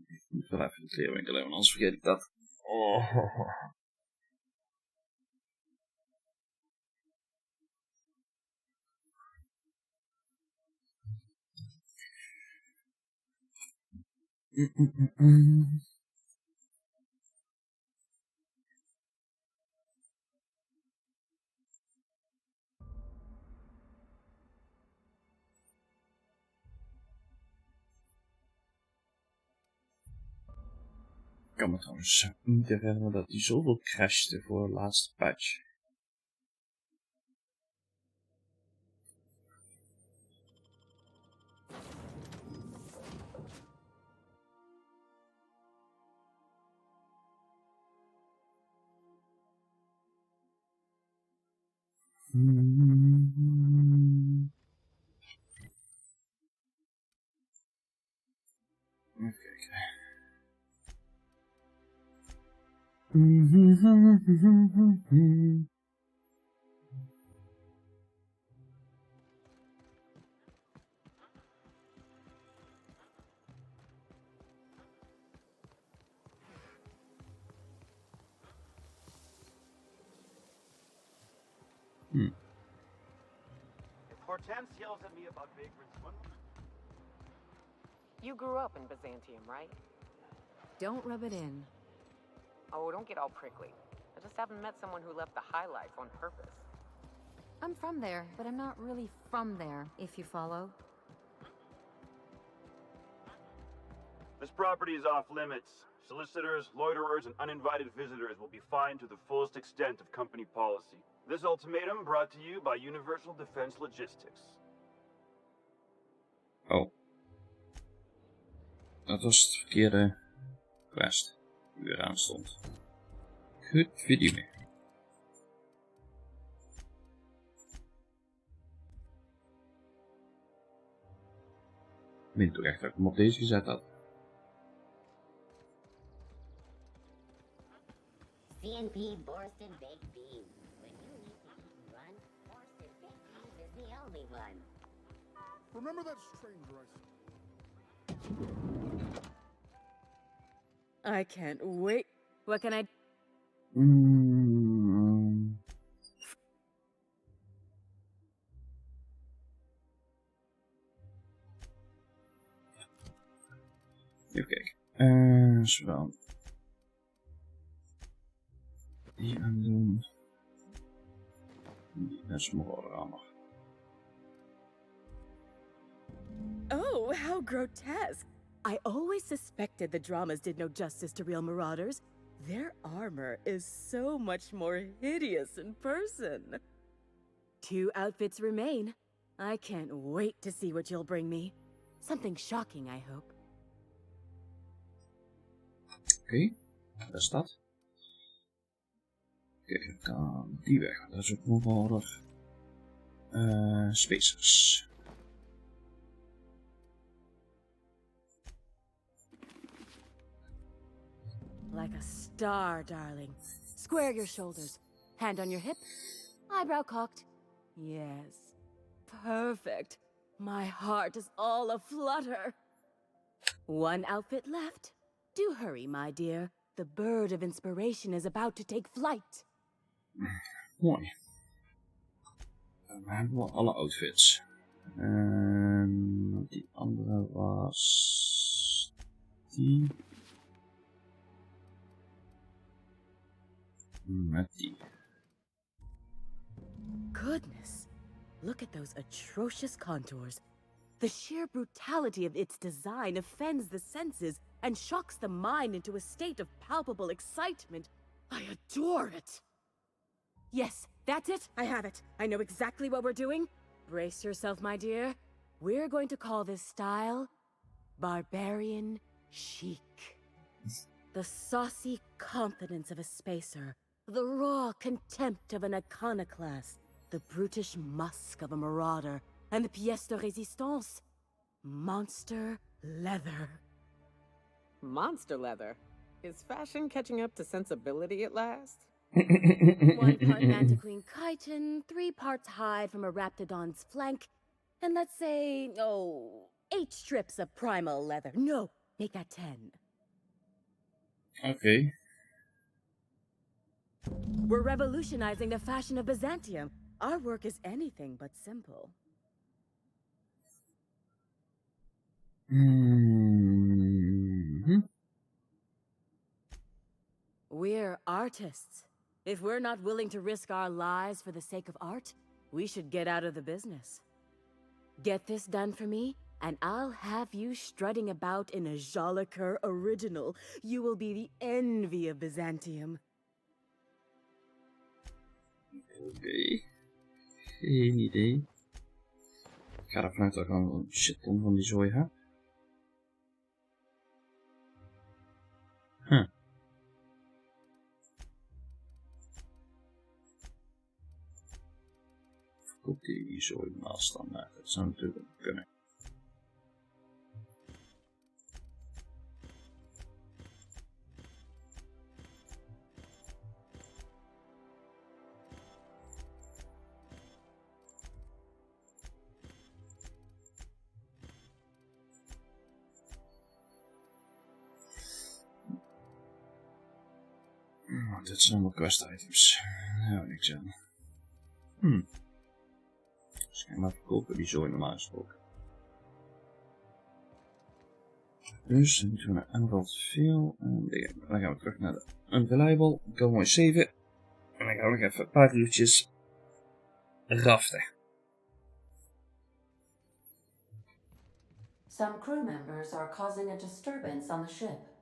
ik moet wel even de klerenwinkel hebben, anders vergeet ik dat. Oh. Ik kan me trouwens niet herinneren dat hij zoveel crashte voor de laatste patch. Even kijken. If Hortense yells at me about vagrants, what? You grew up in Byzantium, right? Don't rub it in. Oh, don't get all prickly. I just haven't met someone who left the highlights on purpose. I'm from there, but I'm not really from there, if you follow. This property is off limits. Solicitors, loiterers, and uninvited visitors will be fined to the fullest extent of company policy. This ultimatum brought to you by Universal Defense Logistics. Oh. Dat was het verkeerde quest die weer aan stond. Goed video meer. Ik weet toch echt dat ik hem op deze gezet had. CNP Borsted Baked Beans. When you need to eat one, Borsted Baked Beans is the only one. Remember that stranger I can't wait. What can I... Even kijken. Zo. Die aan doen. Dat is morgen allemaal. Oh, how grotesque. I always suspected the dramas did no justice to real marauders. Their armor is so much more hideous in person. 2 outfits remain. I can't wait to see what you'll bring me. Something shocking, I hope. Oké, dat is dat. Kijk, ik kan die weg. Dat is ook nog nodig. Spacers. Like a star, darling. Square your shoulders. Hand on your hip. Eyebrow cocked. Yes. Perfect. My heart is all aflutter. 1 outfit left. Do hurry, my dear. The bird of inspiration is about to take flight. Mooi. Dan hebben we alle outfits. Die andere was... Die... Met die. Goodness. Look at those atrocious contours. The sheer brutality of its design offends the senses and shocks the mind into a state of palpable excitement. I adore it! Yes, that's it. I have it. I know exactly what we're doing. Brace yourself, my dear. We're going to call this style Barbarian Chic. The saucy confidence of a spacer. The raw contempt of an iconoclast. The brutish musk of a marauder. And the pièce de résistance. Monster leather. Monster leather? Is fashion catching up to sensibility at last? 1 part Mantiqueen chitin, 3 parts hide from a raptidon's flank, and let's say, 8 strips of primal leather. No, make that 10. Okay. We're revolutionizing the fashion of Byzantium. Our work is anything but simple. We're artists. If we're not willing to risk our lives for the sake of art, we should get out of the business. Get this done for me, and I'll have you strutting about in a Jolicoeur original. You will be the envy of Byzantium. Oké. Geen idee. Ik ga ervan uit dat ik al een shitton van die zooi heb. Verkoop die zooi naast dan. Dat zou natuurlijk kunnen. Dit zijn allemaal quest items. Daar hebben we niks aan. Dus ik ga maar verkopen die zooi normaal gesproken. Dus dan moeten we naar Emerald Veel. En dan gaan we terug naar de Unreliable. Ik kan mooi saven. En dan gaan we nog even een paar uurtjes raften. Some crew members are causing a disturbance on the ship.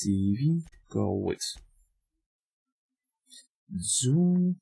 TV, go with. Zo.